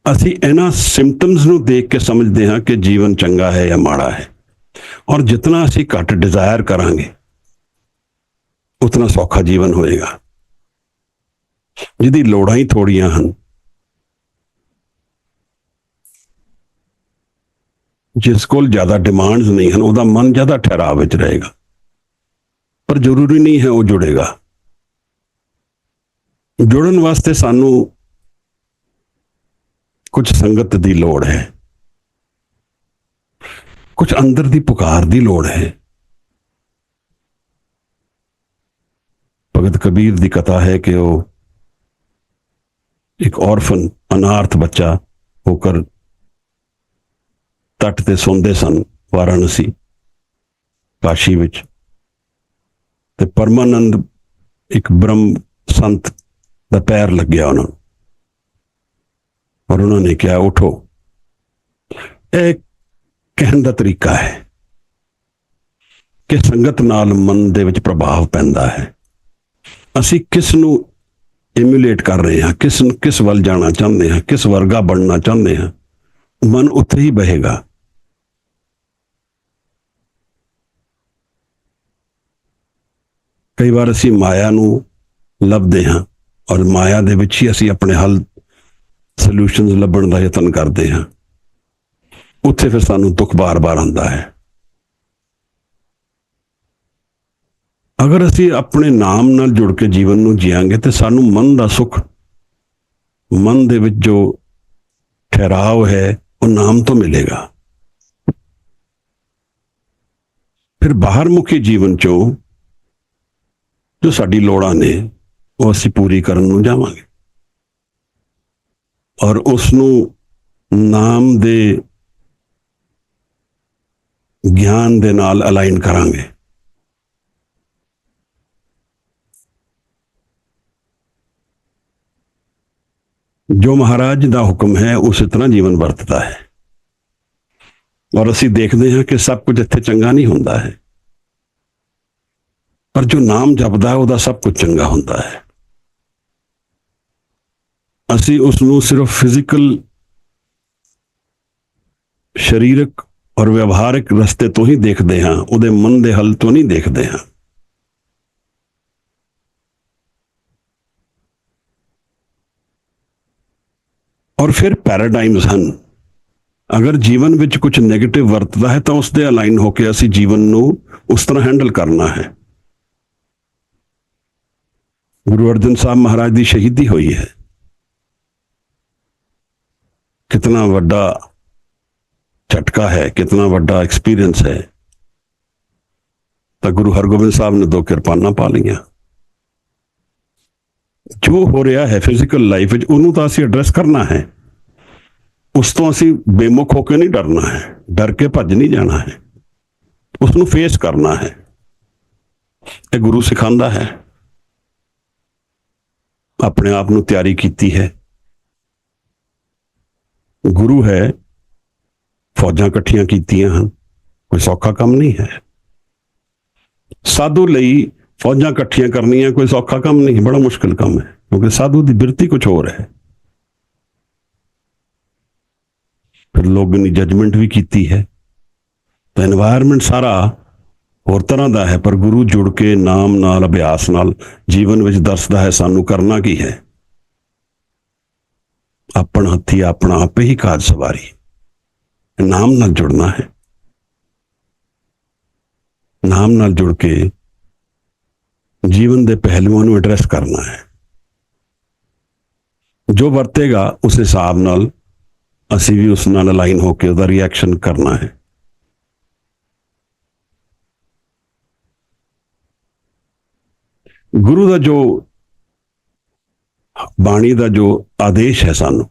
ਅਸੀਂ ਇਹਨਾਂ ਸਿੰਪਟਮਸ ਨੂੰ ਦੇਖ ਕੇ ਸਮਝਦੇ ਹਾਂ ਕਿ ਜੀਵਨ ਚੰਗਾ ਹੈ ਜਾਂ ਮਾੜਾ ਹੈ, ਔਰ ਜਿਤਨਾ ਅਸੀਂ ਘੱਟ ਡਿਜ਼ਾਇਰ ਕਰਾਂਗੇ ਉਤਨਾ ਸੌਖਾ ਜੀਵਨ ਹੋਏਗਾ। ਜਿਹਦੀ ਲੋੜਾਂ ਹੀ ਥੋੜੀਆਂ ਹਨ, ਜਿਸ ਕੋਲ ਜ਼ਿਆਦਾ ਡਿਮਾਂਡਸ ਨਹੀਂ ਹਨ, ਉਹਦਾ ਮਨ ਜ਼ਿਆਦਾ ਠਹਿਰਾਅ ਵਿੱਚ ਰਹੇਗਾ। ਪਰ ਜ਼ਰੂਰੀ ਨਹੀਂ ਹੈ ਉਹ ਜੁੜੇਗਾ। ਜੁੜਨ ਵਾਸਤੇ ਸਾਨੂੰ ਕੁਝ ਸੰਗਤ ਦੀ ਲੋੜ ਹੈ, ਕੁਝ ਅੰਦਰ ਦੀ ਪੁਕਾਰ ਦੀ ਲੋੜ ਹੈ। ਭਗਤ ਕਬੀਰ ਦੀ ਕਥਾ ਹੈ ਕਿ ਉਹ ਇੱਕ ਔਰਫਨ ਅਨਾਰਥ ਬੱਚਾ ਹੋकर ਤੱਟ ਤੇ ਸੌਂਦੇ ਸਨ ਵਾਰਾਣਸੀ, ਕਾਸ਼ੀ ਵਿੱਚ, ਤੇ ਪਰਮਾਨੰਦ ਇੱਕ ਬ੍ਰਹਮ ਸੰਤ ਦਾ ਪੈਰ ਲੱਗਿਆ ਉਹਨਾਂ ਨੂੰ, ਔਰ ਉਹਨਾਂ ਨੇ ਕਿਹਾ ਉਠੋ। ਇਹ ਕਹਿਣ ਦਾ ਤਰੀਕਾ ਹੈ ਕਿ ਸੰਗਤ ਨਾਲ ਮਨ ਦੇ ਵਿੱਚ ਪ੍ਰਭਾਵ ਪੈਂਦਾ ਹੈ। ਅਸੀਂ ਕਿਸ ਨੂੰ ਇਮੂਲੇਟ ਕਰ ਰਹੇ ਹਾਂ, ਕਿਸ ਵੱਲ ਜਾਣਾ ਚਾਹੁੰਦੇ ਹਾਂ, ਕਿਸ ਵਰਗਾ ਬਣਨਾ ਚਾਹੁੰਦੇ ਹਾਂ, ਮਨ ਉੱਥੇ ਹੀ ਬਹੇਗਾ। ਕਈ ਵਾਰ ਅਸੀਂ ਮਾਇਆ ਨੂੰ ਲੱਭਦੇ ਹਾਂ ਔਰ ਮਾਇਆ ਦੇ ਵਿੱਚ ਹੀ ਅਸੀਂ ਆਪਣੇ ਹੱਲ ਸੋਲੂਸ਼ਨਸ ਲੱਭਣ ਦਾ ਯਤਨ ਕਰਦੇ ਹਾਂ। ਉੱਥੇ ਫਿਰ ਸਾਨੂੰ ਦੁੱਖ ਬਾਰ-ਬਾਰ ਆਉਂਦਾ ਹੈ। ਅਗਰ ਅਸੀਂ ਆਪਣੇ ਨਾਮ ਨਾਲ ਜੁੜ ਕੇ ਜੀਵਨ ਨੂੰ ਜੀਵਾਂਗੇ ਤੇ ਸਾਨੂੰ ਮਨ ਦਾ ਸੁੱਖ, ਮਨ ਦੇ ਵਿੱਚ ਜੋ ਠਹਿਰਾਵ ਹੈ ਉਹ ਨਾਮ ਤੋਂ ਮਿਲੇਗਾ। ਫਿਰ ਬਾਹਰ ਮੁਖੀ ਜੀਵਨ ਚੋਂ ਜੋ ਸਾਡੀ ਲੋੜਾਂ ਨੇ ਉਹ ਅਸੀਂ ਪੂਰੀ ਕਰਨ ਨੂੰ ਜਾਵਾਂਗੇ ਔਰ ਉਸ ਨੂੰ ਨਾਮ ਦੇ ਗਿਆਨ ਦੇ ਨਾਲ ਅਲਾਈਨ ਕਰਾਂਗੇ। ਜੋ ਮਹਾਰਾਜ ਦਾ ਹੁਕਮ ਹੈ ਉਸੇ ਤਰ੍ਹਾਂ ਜੀਵਨ ਵਰਤਦਾ ਹੈ, ਔਰ ਅਸੀਂ ਦੇਖਦੇ ਹਾਂ ਕਿ ਸਭ ਕੁਝ ਇੱਥੇ ਚੰਗਾ ਨਹੀਂ ਹੁੰਦਾ ਹੈ, ਪਰ ਜੋ ਨਾਮ ਜਪਦਾ ਉਹਦਾ ਸਭ ਕੁਝ ਚੰਗਾ ਹੁੰਦਾ ਹੈ। ਅਸੀਂ ਉਸ ਨੂੰ ਸਿਰਫ ਫਿਜ਼ੀਕਲ, ਸਰੀਰਕ ਔਰ ਵਿਵਹਾਰਿਕ ਰਸਤੇ ਤੋਂ ਹੀ ਦੇਖਦੇ ਹਾਂ, ਉਹਦੇ ਮਨ ਦੇ ਹੱਲ ਤੋਂ ਨਹੀਂ ਦੇਖਦੇ ਹਾਂ। ਔਰ ਫਿਰ ਪੈਰਾਡਾਈਮਸ ਹਨ। ਅਗਰ ਜੀਵਨ ਵਿੱਚ ਕੁਝ ਨੈਗੇਟਿਵ ਵਰਤਦਾ ਹੈ ਤਾਂ ਉਸ ਦੇ ਅਲਾਈਨ ਹੋ ਕੇ ਅਸੀਂ ਜੀਵਨ ਨੂੰ ਉਸ ਤਰ੍ਹਾਂ ਹੈਂਡਲ ਕਰਨਾ ਹੈ। ਗੁਰੂ ਅਰਜਨ ਸਾਹਿਬ ਮਹਾਰਾਜ ਦੀ ਸ਼ਹੀਦੀ ਹੋਈ ਹੈ। ਕਿਤਨਾ ਵੱਡਾ ਝਟਕਾ ਹੈ, ਕਿਤਨਾ ਵੱਡਾ ਐਕਸਪੀਰੀਅੰਸ ਹੈ। ਤਾਂ ਗੁਰੂ ਹਰਗੋਬਿੰਦ ਸਾਹਿਬ ਨੇ 2 ਕਿਰਪਾਨਾਂ ਪਾ ਲਈਆਂ। ਜੋ ਹੋ ਰਿਹਾ ਹੈ ਫਿਜ਼ੀਕਲ ਲਾਈਫ ਵਿੱਚ ਉਹਨੂੰ ਤਾਂ ਅਸੀਂ ਐਡਰੈਸ ਕਰਨਾ ਹੈ। ਉਸ ਤੋਂ ਅਸੀਂ ਬੇਮੁਖ ਹੋ ਕੇ ਨਹੀਂ ਡਰਨਾ ਹੈ, ਡਰ ਕੇ ਭੱਜ ਨਹੀਂ ਜਾਣਾ ਹੈ, ਉਸ ਨੂੰ ਫੇਸ ਕਰਨਾ ਹੈ। ਇਹ ਗੁਰੂ ਸਿਖਾਉਂਦਾ ਹੈ। ਆਪਣੇ ਆਪ ਨੂੰ ਤਿਆਰੀ ਕੀਤੀ ਹੈ। ਗੁਰੂ ਹੈ, ਫੌਜਾਂ ਇਕੱਠੀਆਂ ਕੀਤੀਆਂ ਹਨ, ਕੋਈ ਸੌਖਾ ਕੰਮ ਨਹੀਂ ਹੈ। ਸਾਧੂ ਲਈ ਫੌਜਾਂ ਇਕੱਠੀਆਂ ਕਰਨੀਆਂ ਕੋਈ ਸੌਖਾ ਕੰਮ ਨਹੀਂ, ਬੜਾ ਮੁਸ਼ਕਿਲ ਕੰਮ ਹੈ, ਕਿਉਂਕਿ ਸਾਧੂ ਦੀ ਬਿਰਤੀ ਕੁਝ ਹੋਰ ਹੈ। ਫਿਰ ਲੋਕਾਂ ਨੇ ਜਜਮੈਂਟ ਵੀ ਕੀਤੀ ਹੈ, ਤਾਂ এনवायरमेंट ਸਾਰਾ ਹੋਰ ਤਰ੍ਹਾਂ ਦਾ ਹੈ। ਪਰ ਗੁਰੂ ਜੁੜ ਕੇ ਨਾਮ ਨਾਲ, ਅਭਿਆਸ ਨਾਲ ਜੀਵਨ ਵਿੱਚ ਦੱਸਦਾ ਹੈ ਸਾਨੂੰ ਕਰਨਾ ਕੀ ਹੈ। ਆਪਣਾ ਹੱਥੀ ਆਪਣਾ ਆਪੇ ਹੀ ਕਾਜ ਸਵਾਰੀ, ਨਾਮ ਨਾਲ ਜੁੜਨਾ ਹੈ। ਨਾਮ ਨਾਲ ਜੁੜ ਕੇ ਜੀਵਨ ਦੇ ਪਹਿਲੂਆਂ ਨੂੰ ਐਡਰੈਸ ਕਰਨਾ ਹੈ। ਜੋ ਵਰਤੇਗਾ ਉਸ ਹਿਸਾਬ ਨਾਲ ਅਸੀਂ ਵੀ ਉਸ ਨਾਲ ਅਲਾਈਨ ਹੋ ਕੇ ਉਹਦਾ ਰਿਐਕਸ਼ਨ ਕਰਨਾ ਹੈ। ਗੁਰੂ ਦਾ ਜੋ ਬਾਣੀ ਦਾ ਜੋ ਆਦੇਸ਼ ਹੈ ਸਾਨੂੰ,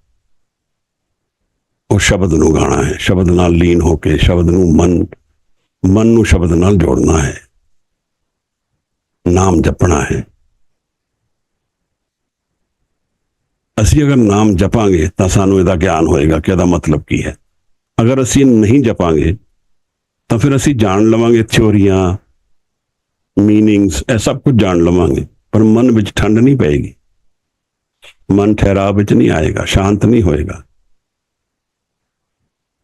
ਉਹ ਸ਼ਬਦ ਨੂੰ ਗਾਣਾ ਹੈ, ਸ਼ਬਦ ਨਾਲ ਲੀਨ ਹੋ ਕੇ, ਸ਼ਬਦ ਨੂੰ ਮਨ ਨੂੰ ਸ਼ਬਦ ਨਾਲ ਜੋੜਨਾ ਹੈ, ਨਾਮ ਜਪਣਾ ਹੈ। ਅਸੀਂ ਅਗਰ ਨਾਮ ਜਪਾਂਗੇ ਤਾਂ ਸਾਨੂੰ ਇਹਦਾ ਗਿਆਨ ਹੋਏਗਾ ਕਿ ਇਹਦਾ ਮਤਲਬ ਕੀ ਹੈ। ਅਗਰ ਅਸੀਂ ਨਹੀਂ ਜਪਾਂਗੇ ਤਾਂ ਫਿਰ ਅਸੀਂ ਜਾਣ ਲਵਾਂਗੇ ਥਿਉਰੀਆਂ, ਮੀਨਿੰਗਸ, ਇਹ ਸਭ ਕੁਝ ਜਾਣ ਲਵਾਂਗੇ, ਪਰ ਮਨ ਵਿੱਚ ਠੰਡ ਨਹੀਂ ਪਏਗੀ, ਮਨ ਠਹਿਰਾਵ ਵਿੱਚ ਨਹੀਂ ਆਏਗਾ, ਸ਼ਾਂਤ ਨਹੀਂ ਹੋਏਗਾ,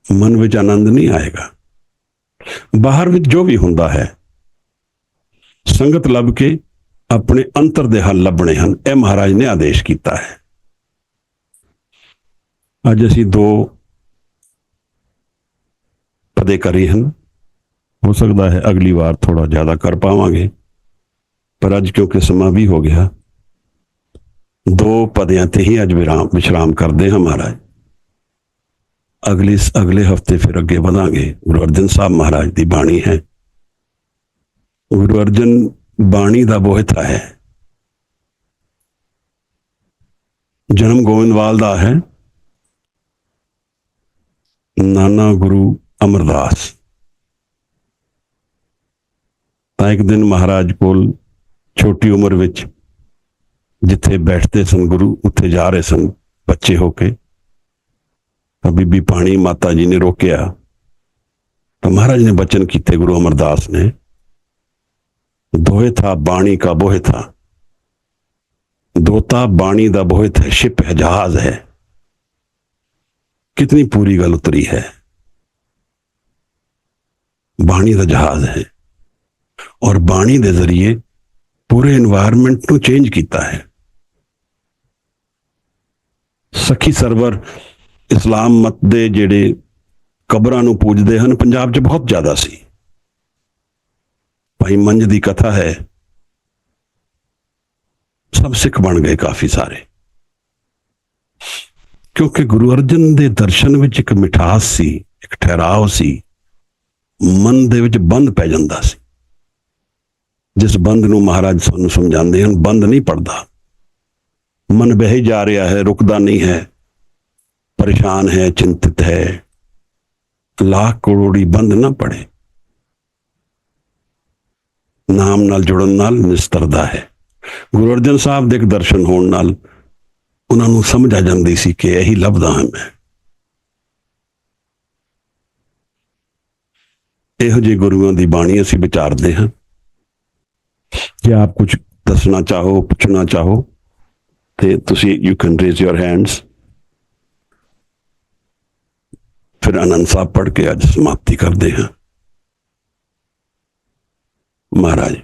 ਮਨ ਵਿੱਚ ਆਨੰਦ ਨਹੀਂ ਆਏਗਾ। ਬਾਹਰ ਵਿੱਚ ਜੋ ਵੀ ਹੁੰਦਾ ਹੈ, ਸੰਗਤ ਲੱਭ ਕੇ ਆਪਣੇ ਅੰਤਰ ਦੇ ਹੱਲ ਲੱਭਣੇ ਹਨ। ਇਹ ਮਹਾਰਾਜ ਨੇ ਆਦੇਸ਼ ਕੀਤਾ ਹੈ। ਅੱਜ ਅਸੀਂ 2 ਪਦੇ ਕਰੇ ਹਨ, ਹੋ ਸਕਦਾ ਹੈ ਅਗਲੀ ਵਾਰ ਥੋੜਾ ਜ਼ਿਆਦਾ ਕਰ ਪਾਵਾਂਗੇ, ਪਰ ਅੱਜ ਕਿਉਂਕਿ ਸਮਾਂ ਵੀ ਹੋ ਗਿਆ, 2 ਪਦਿਆਂ ਤੇ ਹੀ ਅੱਜ ਵਿਸ਼ਰਾਮ ਕਰਦੇ ਹਾਂ ਮਹਾਰਾਜ। ਅਗਲੇ ਹਫਤੇ ਫਿਰ ਅੱਗੇ ਵਧਾਂਗੇ। ਗੁਰੂ ਅਰਜਨ ਸਾਹਿਬ ਮਹਾਰਾਜ ਦੀ ਬਾਣੀ ਹੈ। ਗੁਰੂ ਅਰਜਨ ਬਾਣੀ ਦਾ ਬੋਹਿਥਾ ਹੈ। ਜਨਮ ਗੋਇੰਦਵਾਲ ਦਾ ਹੈ, ਨਾਨਾ ਗੁਰੂ ਅਮਰਦਾਸ। ਤਾਂ ਇੱਕ ਦਿਨ ਮਹਾਰਾਜ ਕੋਲ ਛੋਟੀ ਉਮਰ ਵਿੱਚ ਜਿੱਥੇ ਬੈਠਦੇ ਸਨ ਗੁਰੂ, ਉੱਥੇ ਜਾ ਰਹੇ ਸਨ ਬੱਚੇ ਹੋ ਕੇ, ਤਾਂ ਬੀਬੀ ਪਾਣੀ ਮਾਤਾ ਜੀ ਨੇ ਰੋਕਿਆ, ਤਾਂ ਮਹਾਰਾਜ ਨੇ ਬਚਨ ਕੀਤੇ ਗੁਰੂ ਅਮਰਦਾਸ ਨੇ, ਦੋਹੇ ਥਾ ਬਾਣੀ ਕਾ ਬੋਹਿ ਥਾ, दोता बाणी दा बोहित है, शिप है, जहाज है। कितनी पूरी गल उतरी है। बाणी दा जहाज है और बाणी दे जरिए पूरे एनवायरमेंट को चेंज किया है। सखी सरवर इस्लाम मत दे जेड़े कबरां नूं पूजदे हन पंजाब च बहुत ज्यादा सी। भाई मंज दी कथा है, सब सिख बन गए काफी सारे, क्योंकि गुरु अर्जन दे दर्शन विच एक मिठास सी, एक ठहराव सी, मन दे विच बंद पै जांदा सी। जिस बंद नूं महाराज सानूं समझांदे हन, बंद नहीं पड़दा, मन बह जा रहा है, रुकदा नहीं है, परेशान है, चिंतित है, लाख करोड़ी बंद ना पड़े, नाम नाल जुड़न नाल निस्तरदा है। गुरु अर्जन साहब दे दर्शन होण नाल उन्हां नूं समझ आ जांदी सी कि यही लभदा हां मैं। इहो जी गुरुआं दी बाणी असीं विचारदे हां। जे आप कुछ दसना चाहो, पुछना चाहो ते तुसीं you can raise your hands. फिर आनंद साहब पढ़ के अज समाप्ति करते हैं। महाराज।